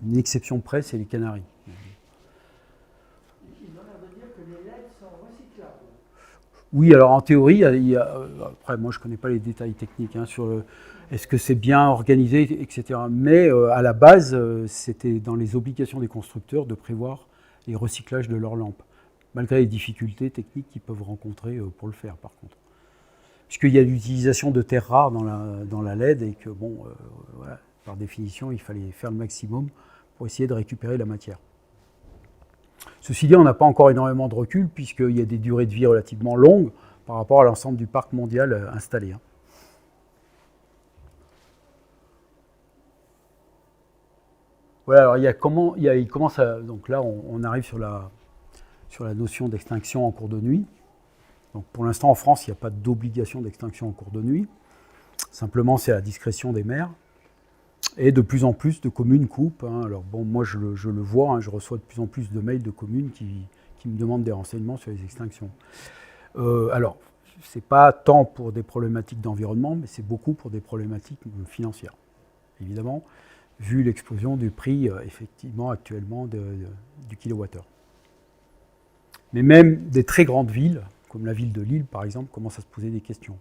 Une exception près, c'est les Canaries. Ils ont l'air de dire que les LED sont recyclables. Oui, alors en théorie, après, moi je ne connais pas les détails techniques sur est-ce que c'est bien organisé, etc. Mais à la base, c'était dans les obligations des constructeurs de prévoir les recyclages de leurs lampes, malgré les difficultés techniques qu'ils peuvent rencontrer pour le faire, par contre. Puisqu'il y a l'utilisation de terres rares dans la LED et que, bon, voilà, par définition, il fallait faire le maximum pour essayer de récupérer la matière. Ceci dit, on n'a pas encore énormément de recul, puisqu'il y a des durées de vie relativement longues par rapport à l'ensemble du parc mondial installé. Voilà, alors il commence à. Donc là, on arrive sur la notion d'extinction en cours de nuit. Donc pour l'instant, en France, il n'y a pas d'obligation d'extinction en cours de nuit. Simplement, c'est à la discrétion des maires. Et de plus en plus de communes coupent. Alors bon, moi, je le vois, je reçois de plus en plus de mails de communes qui me demandent des renseignements sur les extinctions. Alors, ce n'est pas tant pour des problématiques d'environnement, mais c'est beaucoup pour des problématiques financières. Évidemment, vu l'explosion du prix, effectivement, actuellement, du kilowattheure. Mais même des très grandes villes, comme la ville de Lille, par exemple, commencent à se poser des questions.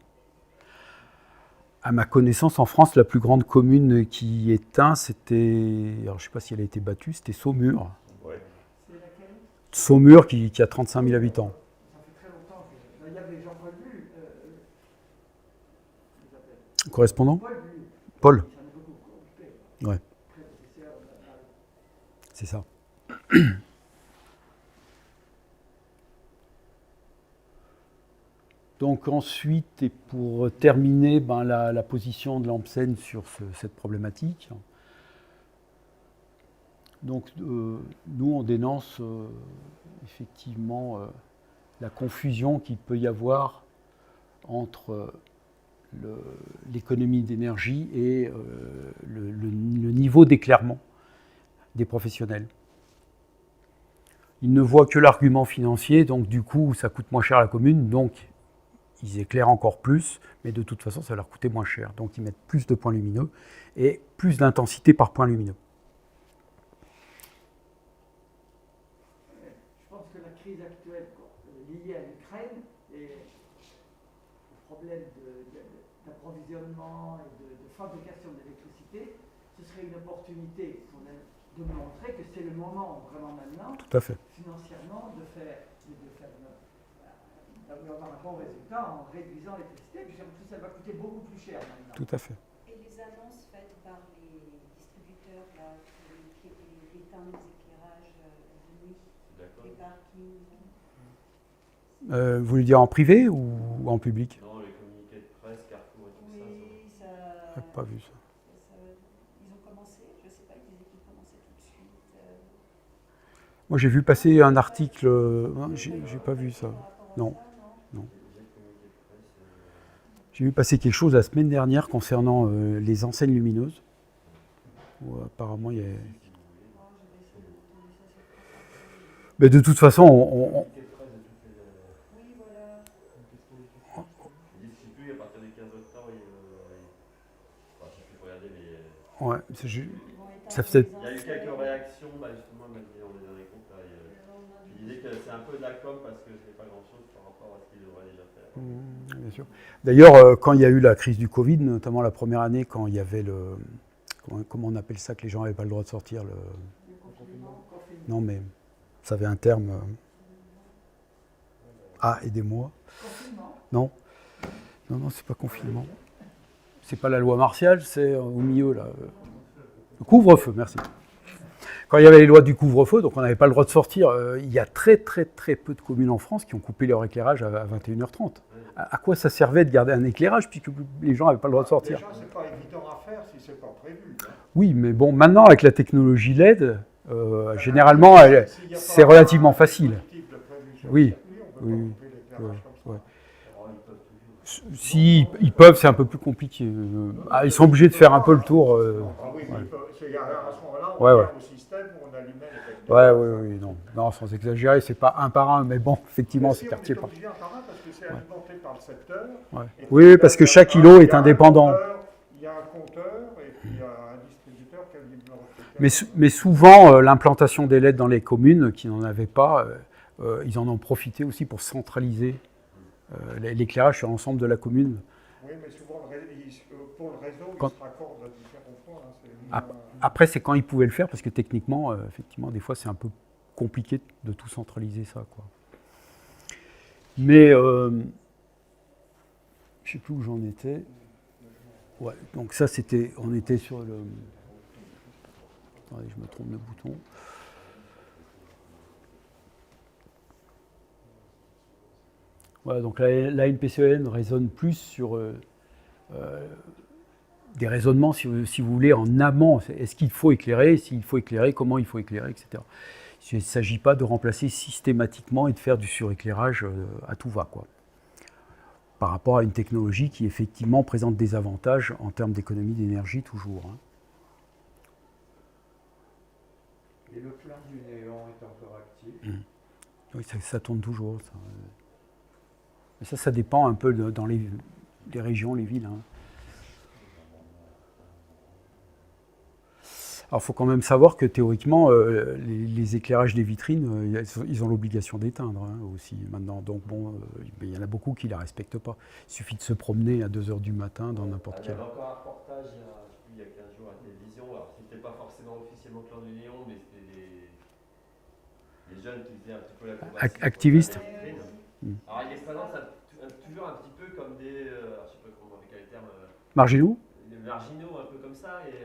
À ma connaissance, en France, la plus grande commune qui éteint, c'était... Alors, je ne sais pas si elle a été battue, c'était Saumur. Ouais. C'est laquelle? Saumur, qui a 35 000 habitants. Ça fait très longtemps que... Il y avait Jean-Paul Bull. Correspondant? Paul Bull. Paul. Il s'en est beaucoup occupé. Ouais, Prédécesseur c'est ça. Donc ensuite, et pour terminer, la position de l'AMPSEN sur cette problématique. Donc nous, on dénonce effectivement la confusion qu'il peut y avoir entre l'économie d'énergie et le niveau d'éclairement des professionnels. Ils ne voient que l'argument financier, donc du coup, ça coûte moins cher à la commune, donc ils éclairent encore plus, mais de toute façon, ça va leur coûter moins cher. Donc ils mettent plus de points lumineux et plus d'intensité par point lumineux. Je pense que la crise actuelle liée à l'Ukraine et le problème d'approvisionnement et de fabrication d'électricité, ce serait une opportunité de montrer que c'est le moment vraiment maintenant, Tout à fait. financièrement, d'avoir un bon résultat en réduisant l'électricité, puis en plus ça va coûter beaucoup plus cher maintenant. Tout à fait. Et les annonces faites par les distributeurs là, qui éteignent les éclairages de nuit, les parkings. Vous voulez dire en privé ou en public? Non, les communiqués de presse, Carrefour et tout Oui, ça. ça. Je n'ai pas vu ça. Ils ont commencé, je ne sais pas, ils disaient qu'ils commençaient tout de suite. Moi, j'ai vu passer un article. J'ai pas vu ça. Non. J'ai vu passer quelque chose la semaine dernière concernant les enseignes lumineuses. Où, apparemment, il y a... Mais de toute façon, Oui, voilà. Ils distribuent à partir du 15 octobre. Enfin, je sais plus regarder, mais. Ouais, ça faisait... Il y a eu quelques réactions, justement, on m'a dit dans les derniers comptes. Qui disaient que c'est un peu de la com parce que c'est pas grand-chose par rapport à ce qu'ils devraient déjà faire. Bien sûr. D'ailleurs, quand il y a eu la crise du Covid, notamment la première année, quand il y avait le... Comment on appelle ça, que les gens n'avaient pas le droit de sortir Non, mais ça avait un terme... Ah, aidez-moi. Non. Non, c'est pas confinement. C'est pas la loi martiale, c'est au milieu, là. Le couvre-feu, merci. Quand il y avait les lois du couvre-feu, donc on n'avait pas le droit de sortir, il y a très peu de communes en France qui ont coupé leur éclairage à 21h30. À quoi ça servait de garder un éclairage puisque les gens n'avaient pas le droit de sortir? Déjà, c'est pas évident à faire si c'est pas prévu. Hein. Oui, mais bon, maintenant, avec la technologie LED, généralement, c'est relativement facile. Oui. Si ils peuvent, c'est un peu plus compliqué. Ils sont obligés de faire un peu le tour. Ah oui, mais à ce moment-là, on revient au système où on allumait les non, sans exagérer, c'est pas un par un, mais bon, effectivement, c'est quartier par quartier. Un par un parce que c'est alimenté par le secteur. Oui, parce que chaque îlot est indépendant. Il y a un compteur et puis il y a un distributeur qui alimente. Mais souvent, l'implantation des LED dans les communes qui n'en avaient pas, ils en ont profité aussi pour centraliser l'éclairage sur l'ensemble de la commune. Oui, mais souvent, pour le réseau, ils se raccordent à différents points. Après, c'est quand ils pouvaient le faire, parce que techniquement, effectivement, des fois, c'est un peu compliqué de tout centraliser, ça, quoi. Mais, je ne sais plus où j'en étais. Ouais, donc ça, on était sur le... Attendez, je me trompe de bouton. Voilà, donc la NPCEN raisonne plus sur des raisonnements, si vous voulez, en amont. Est-ce qu'il faut éclairer? S'il faut éclairer, comment il faut éclairer, etc. Il ne s'agit pas de remplacer systématiquement et de faire du suréclairage à tout va, quoi. Par rapport à une technologie qui, effectivement, présente des avantages en termes d'économie d'énergie, toujours. Hein. Et le flamme du néon est encore actif? Oui, ça tourne toujours, ça. Mais ça dépend un peu dans les régions, les villes. Hein. Alors, il faut quand même savoir que théoriquement, les éclairages des vitrines, ils ont l'obligation d'éteindre aussi maintenant. Donc, bon, il y en a beaucoup qui ne la respectent pas. Il suffit de se promener à 2h du matin dans n'importe quel... Il y avait encore un reportage il y a 15 jours à la télévision. Alors, c'était pas forcément officiellement Clan du Néon, mais c'était les jeunes qui faisaient un petit peu la conversation. Activistes. Alors, ils les présentent toujours un petit peu comme des... je sais pas comment on quel terme... marginaux. Des marginaux, un peu comme ça. Et,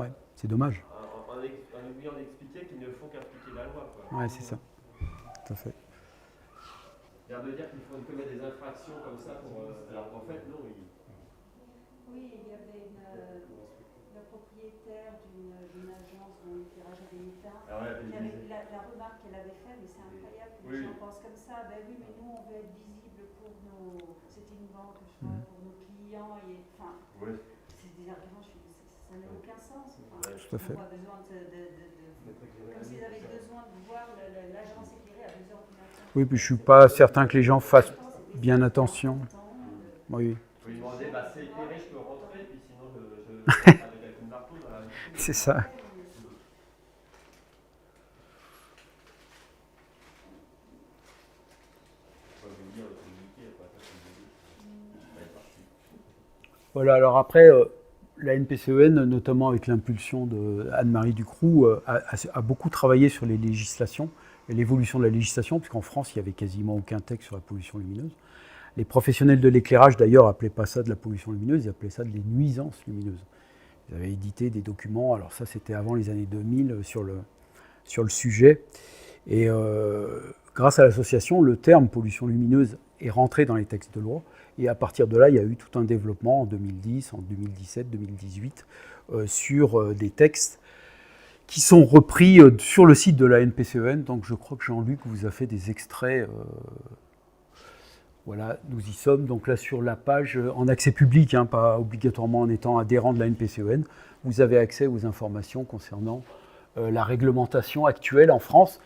ouais, c'est dommage. En oubliant d'expliquer qu'ils ne font qu'appliquer la loi. Quoi. Ouais, c'est ça. Tout à fait. L'air de dire qu'il faut commettre des infractions comme ça, alors qu'en fait, non. Oui, il y avait la propriétaire d'une agence dont l'éclairage avait éteint. La remarque qu'elle avait faite, mais c'est incroyable que les gens pensent comme ça. Ben oui, mais nous, on veut être visible pour nos... C'était une banque, je crois, pour nos clients. Et, enfin, c'est des arguments, ça n'a aucun sens. Enfin, tout à fait. On a besoin comme s'ils avaient besoin de voir l'agence éclairée à 2h du matin. Oui, puis je ne suis pas certain que les gens fassent bien attention. Oui. Vous lui demandez, c'est éclairé, je peux rentrer, puis sinon je avec une marteau dans la vie. C'est ça. Voilà, alors après, la NPCEN, notamment avec l'impulsion de Anne-Marie Ducroux, a beaucoup travaillé sur les législations et l'évolution de la législation, puisqu'en France, il n'y avait quasiment aucun texte sur la pollution lumineuse. Les professionnels de l'éclairage, d'ailleurs, n'appelaient pas ça de la pollution lumineuse, ils appelaient ça des nuisances lumineuses. Ils avaient édité des documents, alors ça, c'était avant les années 2000, sur le sujet. Et grâce à l'association, le terme pollution lumineuse est rentré dans les textes de loi. Et à partir de là, il y a eu tout un développement en 2010, en 2017, 2018, sur des textes qui sont repris sur le site de la NPCEN. Donc je crois que Jean-Luc vous a fait des extraits. Voilà, nous y sommes. Donc là, sur la page en accès public, hein, pas obligatoirement en étant adhérent de la NPCEN, vous avez accès aux informations concernant la réglementation actuelle en France,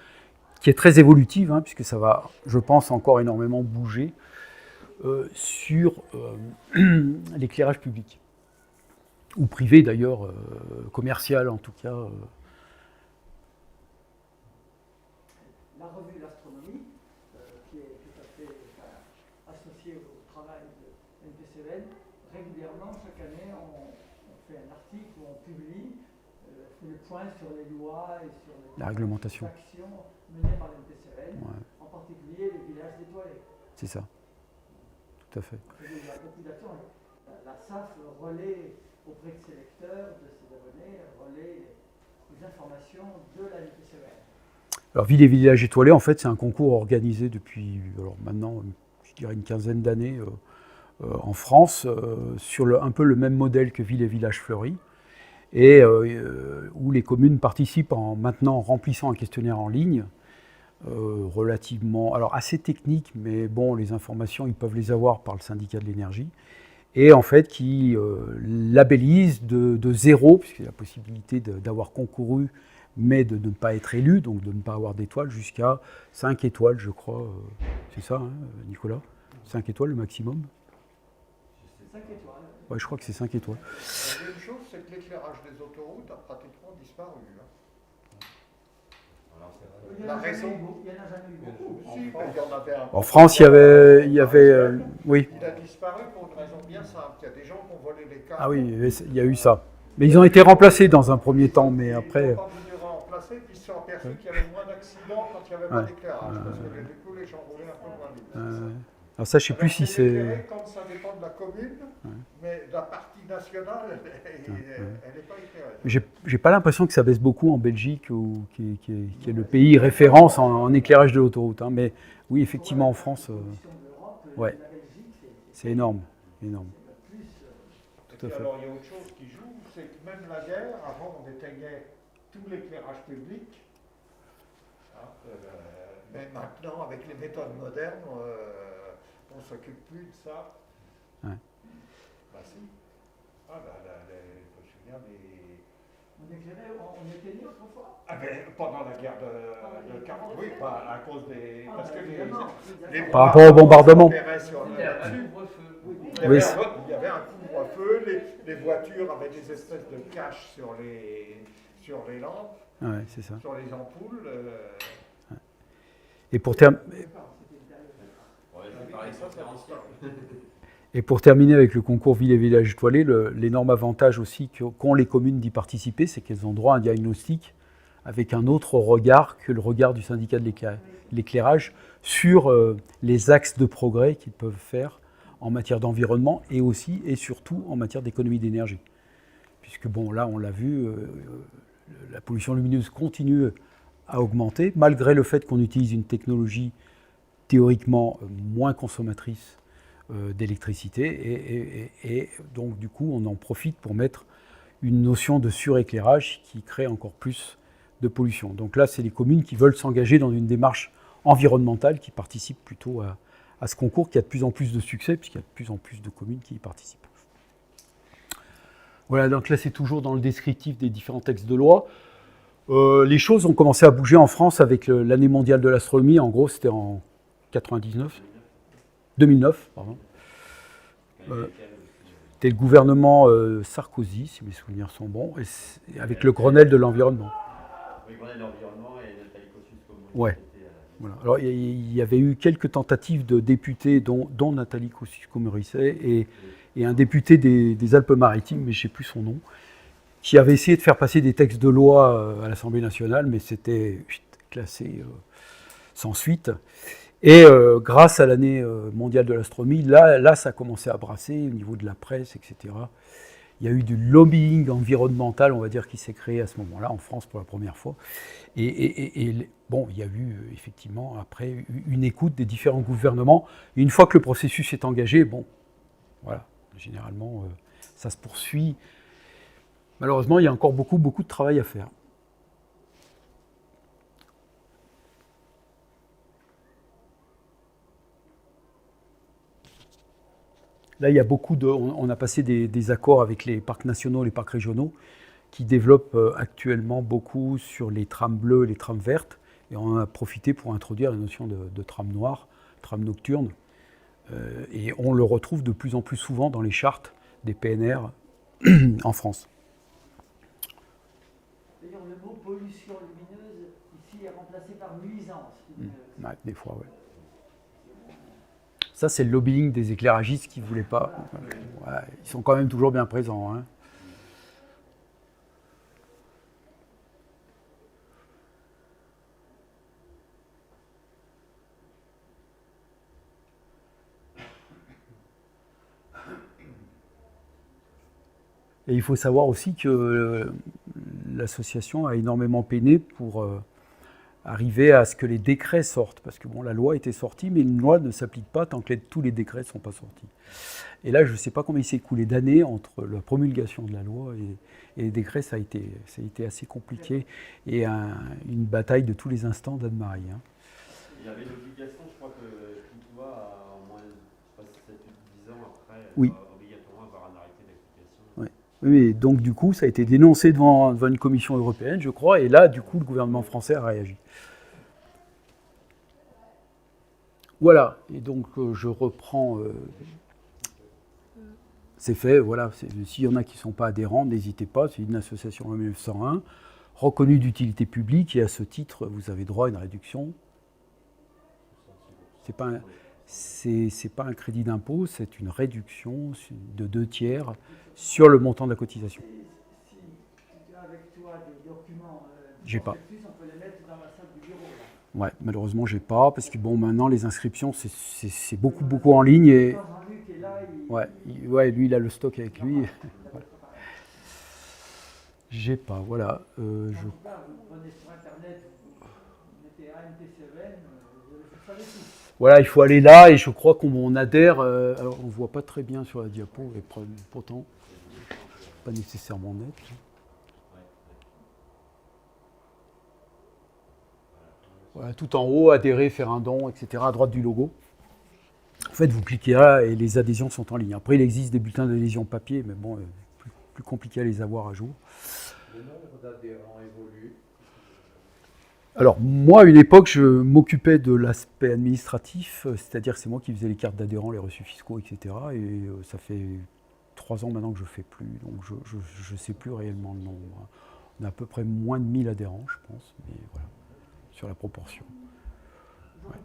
qui est très évolutive, hein, puisque ça va, je pense, encore énormément bouger. Sur l'éclairage public, ou privé d'ailleurs, commercial en tout cas. La revue l'astronomie, qui est tout à fait associé au travail de NPCEN. Régulièrement, chaque année, on fait un article où on publie fait le point sur les lois et sur les la réglementation. actions menées par l'NPCEN, en particulier les villages étoilés. C'est ça, tout à fait. La population, la SAF relaie auprès de ses lecteurs, de ses abonnés, relaie les informations de la NPCEN. Alors, Ville et Villages Étoilés, en fait, c'est un concours organisé depuis, alors maintenant, je dirais une quinzaine d'années en France, sur un peu le même modèle que Ville et Villages Fleuris, et où les communes participent maintenant en remplissant un questionnaire en ligne, relativement, alors assez technique, mais bon, les informations, ils peuvent les avoir par le syndicat de l'énergie, et en fait qui labellise de zéro, puisqu'il y a la possibilité d'avoir concouru, mais de ne pas être élu, donc de ne pas avoir d'étoiles, jusqu'à 5 étoiles, je crois. C'est ça, hein, Nicolas? 5 étoiles le maximum? 5 étoiles. Ouais, je crois que c'est 5 étoiles. La deuxième chose, c'est que l'éclairage des autoroutes a pratiquement disparu. Il n'y en a jamais eu beaucoup. Si, mais il y en avait un. En France, il y avait oui. Il a disparu pour une raison bien simple. Il y a des gens qui ont volé les câbles. Ah oui, il y a eu ça. Mais ils ont été remplacés dans un premier temps, mais après... Ils n'ont pas voulu remplacer, puis ils se sont aperçus qu'il y avait moins d'accidents quand il n'y avait pas d'éclairage. Parce que du coup, les gens roulaient un peu moins vite. Alors ça, je ne sais plus si c'est... Quand ça dépend de la commune, mais la partie nationale, elle n'est pas éclairée. J'ai pas l'impression que ça baisse beaucoup en Belgique, qui est le pays référence en éclairage de l'autoroute. Hein. Mais oui, effectivement, en France, ouais, c'est énorme, énorme. Tout à fait. Alors, il y a autre chose qui joue, c'est que même la guerre, avant, on éteignait tout l'éclairage public. Mais maintenant, avec les méthodes modernes, on ne s'occupe plus de ça. Ouais. Bah si. Ah bah, je me souviens des... On éteignait autrefois. Ah ben, pendant la guerre de 40, oui, bah, à cause des... Parce que les par rapport au bombardement. Il y avait un couvre-feu, les voitures avaient des espèces de caches sur les lampes, Ouais, c'est ça. sur les ampoules. Et pour terminer avec le concours Ville et Villages Étoilés, l'énorme avantage aussi qu'ont les communes d'y participer, c'est qu'elles ont droit à un diagnostic avec un autre regard que le regard du syndicat de l'éclairage sur les axes de progrès qu'ils peuvent faire en matière d'environnement et aussi et surtout en matière d'économie d'énergie. Puisque bon, là, on l'a vu, la pollution lumineuse continue à augmenter, malgré le fait qu'on utilise une technologie théoriquement moins consommatrice d'électricité, et donc du coup on en profite pour mettre une notion de suréclairage qui crée encore plus de pollution. Donc là, c'est les communes qui veulent s'engager dans une démarche environnementale qui participent plutôt à ce concours qui a de plus en plus de succès, puisqu'il y a de plus en plus de communes qui y participent. Voilà, donc là c'est toujours dans le descriptif des différents textes de loi. Les choses ont commencé à bouger en France avec l'année mondiale de l'astronomie. En gros, c'était en 2009, pardon. C'était le gouvernement Sarkozy, si mes souvenirs sont bons, et avec le Grenelle de l'environnement. Oui, le Grenelle de l'environnement et Nathalie Kosciusko-Morizet. Ouais. Voilà. Alors, il y avait eu quelques tentatives de députés, dont Nathalie Kosciusko-Morizet et un député des Alpes-Maritimes, mais je ne sais plus son nom, qui avait essayé de faire passer des textes de loi à l'Assemblée nationale, mais c'était classé sans suite. Et grâce à l'année mondiale de l'astronomie, là, ça a commencé à brasser au niveau de la presse, etc. Il y a eu du lobbying environnemental, on va dire, qui s'est créé à ce moment-là, en France pour la première fois. Et bon, il y a eu effectivement, après, une écoute des différents gouvernements. Et une fois que le processus est engagé, bon, voilà, généralement, ça se poursuit. Malheureusement, il y a encore beaucoup de travail à faire. Là, il y a on a passé des accords avec les parcs nationaux, les parcs régionaux, qui développent actuellement beaucoup sur les trams bleues et les trams vertes. Et on en a profité pour introduire la notion de tram noir, tram nocturne. Et on le retrouve de plus en plus souvent dans les chartes des PNR en France. D'ailleurs, le mot pollution lumineuse ici est remplacé par nuisance lumineuse. Ouais, des fois, ouais. Ça, c'est le lobbying des éclairagistes qui ne voulaient pas. Ouais, ils sont quand même toujours bien présents. Hein. Et il faut savoir aussi que l'association a énormément peiné pour arriver à ce que les décrets sortent. Parce que bon, la loi était sortie, mais une loi ne s'applique pas tant que tous les décrets ne sont pas sortis. Et là, je ne sais pas combien il s'est écoulé d'années entre la promulgation de la loi et les décrets. Ça a été assez compliqué et une bataille de tous les instants d'Anne-Marie. Hein. Il y avait l'obligation, je crois que toute loi, au moins 7-10 ans après, oui. Doit obligatoirement avoir un arrêté d'application. Oui. Oui, donc du coup, ça a été dénoncé devant une commission européenne, je crois, et là, du coup, le gouvernement français a réagi. Voilà, et donc je reprends ces faits. Voilà, s'il y en a qui ne sont pas adhérents, n'hésitez pas, c'est une association en 1901, reconnue d'utilité publique, et à ce titre, vous avez droit à une réduction. C'est pas un crédit d'impôt, c'est une réduction de 2/3 sur le montant de la cotisation. Si tu as avec toi des documents, j'ai pas. On peut les mettre dans la salle du bureau. Là. Ouais, malheureusement, j'ai pas, parce que bon, maintenant les inscriptions, c'est beaucoup en ligne et. Ouais, lui, il a le stock avec lui. Ouais. J'ai pas, voilà. En tout cas, vous prenez sur internet, vous mettez ANP7, vous savez tout. Voilà, il faut aller là et je crois qu'on adhère. Alors, on ne voit pas très bien sur la diapo, et pourtant, pas nécessairement net. Voilà, tout en haut, adhérer, faire un don, etc. À droite du logo. En fait, vous cliquez là et les adhésions sont en ligne. Après, il existe des bulletins d'adhésion papier, mais bon, plus compliqué à les avoir à jour. Le nombre d'adhérents évolue. Alors, moi, à une époque, je m'occupais de l'aspect administratif, c'est-à-dire que c'est moi qui faisais les cartes d'adhérents, les reçus fiscaux, etc. Et ça fait 3 ans maintenant que je ne fais plus, donc je ne sais plus réellement le nombre. On a à peu près moins de 1000 adhérents, je pense, mais voilà, sur la proportion. Ouais.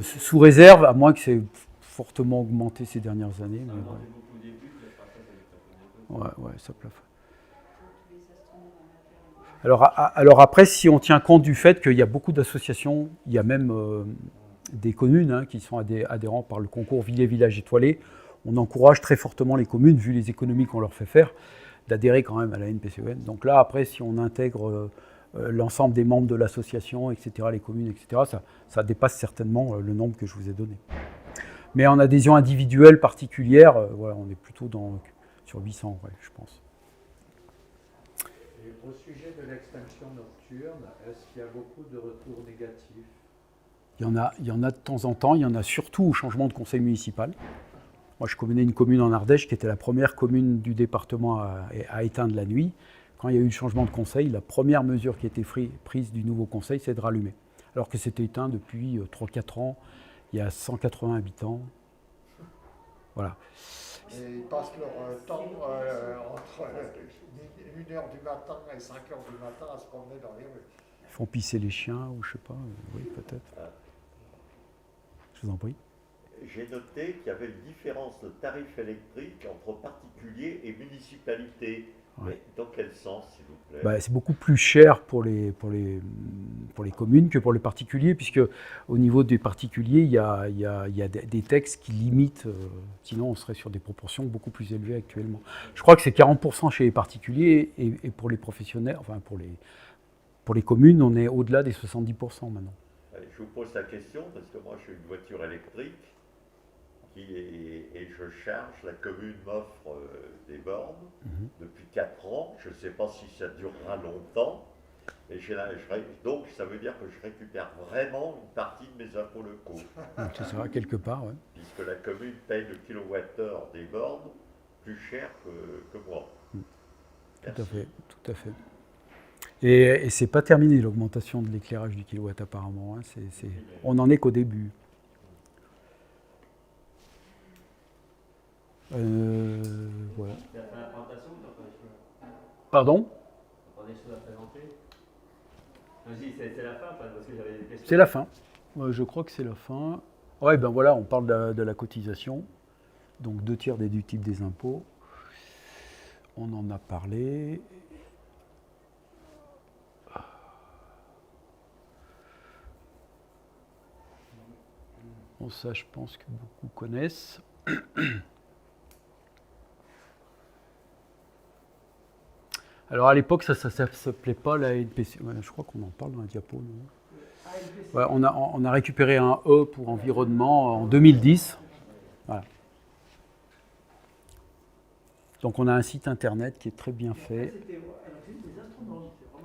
Sous réserve, à moins que c'est fortement augmenté ces dernières années. Mais ouais, ça plafonne. Alors après, si on tient compte du fait qu'il y a beaucoup d'associations, il y a même des communes qui sont adhérents par le concours Ville et Village étoilé, on encourage très fortement les communes, vu les économies qu'on leur fait faire, d'adhérer quand même à la NPCEN. Donc là, après, si on intègre l'ensemble des membres de l'association, etc., les communes, etc., ça dépasse certainement le nombre que je vous ai donné. Mais en adhésion individuelle particulière, voilà, on est plutôt sur 800, ouais, je pense. Au sujet de l'extinction nocturne, est-ce qu'il y a beaucoup de retours négatifs ? Il y en a de temps en temps, il y en a surtout au changement de conseil municipal. Moi, je connais une commune en Ardèche qui était la première commune du département à éteindre la nuit. Quand il y a eu le changement de conseil, la première mesure qui a été prise du nouveau conseil, c'est de rallumer. Alors que c'était éteint depuis 3-4 ans, il y a 180 habitants. Voilà. Et ils passent leur temps entre 1h du matin et 5h du matin à se promener dans les rues. Ils font pisser les chiens, ou je sais pas, oui, peut-être. Je vous en prie. J'ai noté qu'il y avait une différence de tarif électrique entre particuliers et municipalités. Ouais. Mais dans quel sens, s'il vous plaît ? C'est beaucoup plus cher pour les communes que pour les particuliers, puisque au niveau des particuliers, il y a des textes qui limitent, sinon on serait sur des proportions beaucoup plus élevées actuellement. Je crois que c'est 40% chez les particuliers, et pour les professionnels, enfin pour les communes, on est au-delà des 70% maintenant. Je vous pose la question parce que moi j'ai une voiture électrique et je charge, la commune m'offre des bornes depuis 4 ans. Je ne sais pas si ça durera longtemps. Et donc ça veut dire que je récupère vraiment une partie de mes impôts locaux. Donc ça sera quelque part, oui. Puisque la commune paye le kilowattheure des bornes plus cher que moi. Tout à fait. Et c'est pas terminé l'augmentation de l'éclairage du kilowatt apparemment. On n'en est qu'au début. Voilà. Pardon ? Pardon ? Non, je dis, c'est la fin, parce que j'avais des questions. C'est la fin. Je crois que c'est la fin. Ouais, ben voilà, on parle de la cotisation. Donc 2/3 déductible des impôts. On en a parlé. Bon, ça, je pense que beaucoup connaissent. Alors à l'époque, ça s'appelait pas la NPC. Ouais, je crois qu'on en parle dans la diapo. Ouais, on a récupéré un E pour environnement en 2010. Voilà. Donc on a un site internet qui est très bien fait.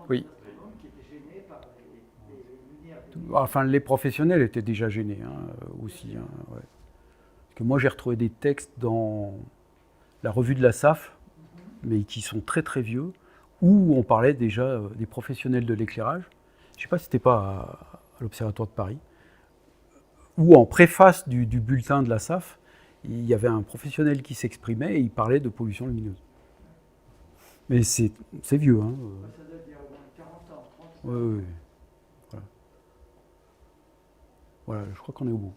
Oui. Enfin, les professionnels étaient déjà gênés aussi. Hein, ouais. Parce que moi, j'ai retrouvé des textes dans la revue de la SAF, mais qui sont très très vieux, où on parlait déjà des professionnels de l'éclairage. Je ne sais pas si c'était pas à l'Observatoire de Paris, où en préface du bulletin de la SAF, il y avait un professionnel qui s'exprimait et il parlait de pollution lumineuse. Mais c'est vieux. Hein. Ça doit dire au moins 40 ans, 30 ans. Oui. Voilà, je crois qu'on est au bout.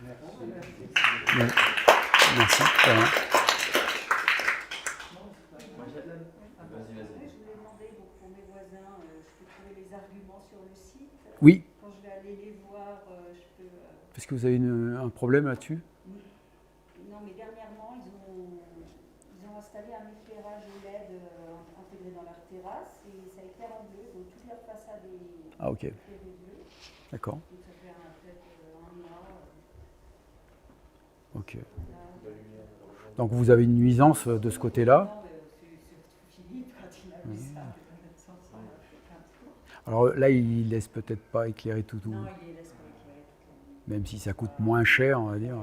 Merci. Ouais. Merci. Voilà. Je voulais demander pour mes voisins, je peux trouver les arguments sur le site. Oui. Quand je vais aller les voir, je peux. Est-ce que vous avez un problème là-dessus? Non, mais dernièrement, ils ont installé un éclairage LED intégré dans leur terrasse et ça éclaire en bleu, donc toute leur façade est ok. bleue. D'accord. Donc ça fait peut-être un mois. Ok. Donc vous avez une nuisance de ce côté-là? Non, c'est Philippe quand il a vu ça. Alors là, il laisse peut-être pas éclairer tout. Non, il laisse pas éclairer toute la nuit. Même si ça coûte moins cher, on va dire.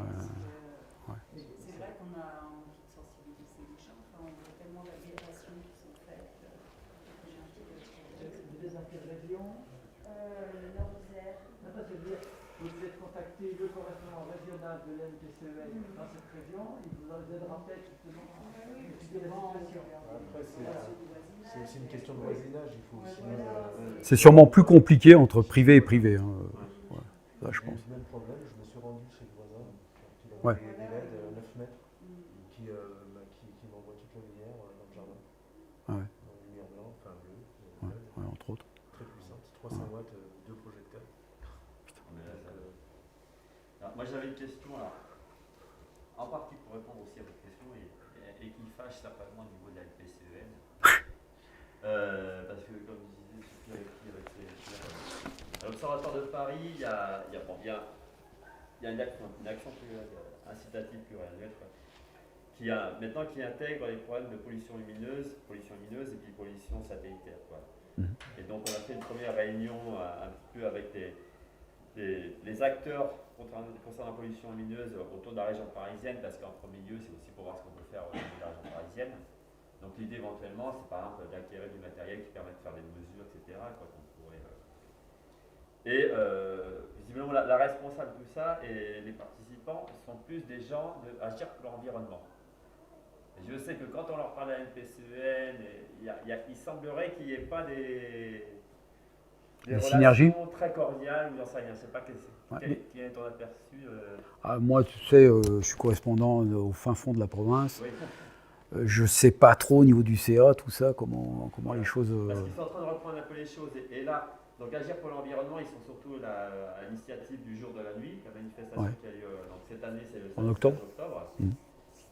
C'est vrai qu'on a envie de sensibiliser les gens, on voit tellement d'agressions qui sont faites. Des interrégions. Nord-Isère. C'est-à-dire, vous êtes contacté le correspondant régional de l'NPCEN dans cette région, il vous aidera peut-être justement à étudier la situation. Après, c'est aussi une question de voisinage. Il faut aussi. C'est sûrement plus compliqué entre privé et privé. Hein. Ouais. Ça, je pense. J'ai eu le même problème. Je me suis rendu chez le voisin qui a Ouais. des LED 9 mètres qui m'envoie toute la lumière dans le jardin. Ah ouais. Lumière blanc, enfin bleu. Ouais, entre autres. Très puissante. 300 watts, 2 projecteurs. Alors, moi j'avais une question, alors, en partie pour répondre aussi à votre question et qui fâche certainement au niveau de la LPCEN. Parce que comme je disais, je suis plus avec qui, à l'Observatoire de Paris, il y a une action incitative pluriannuelle maintenant qui intègre les problèmes de pollution lumineuse et puis pollution satellitaire. Quoi. Et donc on a fait une première réunion un petit peu avec les acteurs concernant la pollution lumineuse autour de la région parisienne, parce qu'en premier lieu, c'est aussi pour voir ce qu'on peut faire au niveau de la région parisienne. Donc l'idée éventuellement, c'est par exemple d'acquérir du matériel qui permet de faire des mesures, etc. Quoi, qu'on pourrait, visiblement, la responsable de tout ça et les participants sont plus des gens d'agir pour l'environnement. Et je sais que quand on leur parle de la NPCEN, il semblerait qu'il n'y ait pas des synergies très cordiales, ou j'en sais rien, je ne sais pas quel est ton aperçu. Moi, tu sais, je suis correspondant au fin fond de la province. Oui. Je ne sais pas trop au niveau du CA, tout ça, comment les choses... Parce qu'ils sont en train de reprendre un peu les choses. Et là, donc Agir pour l'environnement, ils sont surtout à l'initiative du jour de la nuit, la manifestation qui a lieu donc cette année, c'est le 5 octobre.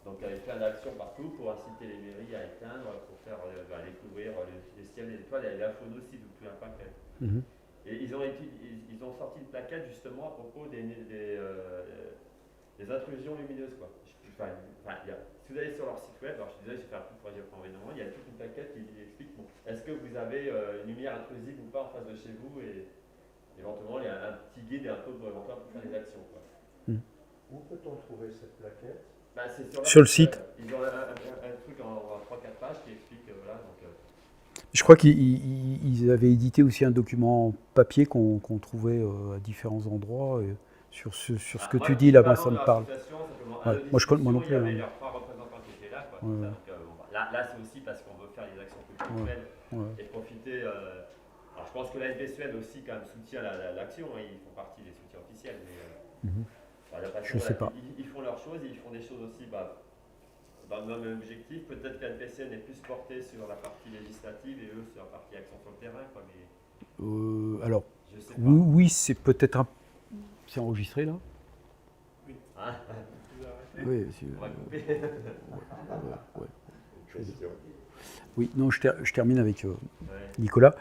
Donc il y avait plein d'actions partout pour inciter les mairies à éteindre, pour faire découvrir les ciels, les étoiles, et la faune aussi, d'où tout l'impact. Et ils ont sorti une plaquette justement à propos des intrusions lumineuses. Quoi. Si vous allez sur leur site web, alors je suis désolé, je vais faire tout pour Agir pour l'environnement, il y a toute une plaquette qui explique est-ce que vous avez une lumière intrusive ou pas en face de chez vous, et éventuellement il y a un petit guide et un peu pour faire des actions. Quoi. Où peut-on trouver cette plaquette? C'est sur le site. Ils ont un truc en 3-4 pages qui explique. Je crois qu'ils avaient édité aussi un document papier qu'on trouvait à différents endroits. Sur ce que tu dis là, ça me parle. Moi non plus. Il y avait leurs 3 représentants qui étaient là. Quoi, donc, là c'est aussi parce qu'on veut faire des actions culturelles et profiter. Alors je pense que la NPCN aussi quand même soutient l'action, hein, ils font partie des soutiens officiels, mais Je sais pas. Ils font leurs choses, ils font des choses aussi dans le même objectif. Peut-être que la NPCN est plus portée sur la partie législative et eux sur la partie action sur le terrain. Quoi, mais Alors, je sais pas. oui, c'est peut-être un... C'est enregistré là? Hein Oui, on va couper. Une question. oui, non, je termine avec Ouais. Nicolas.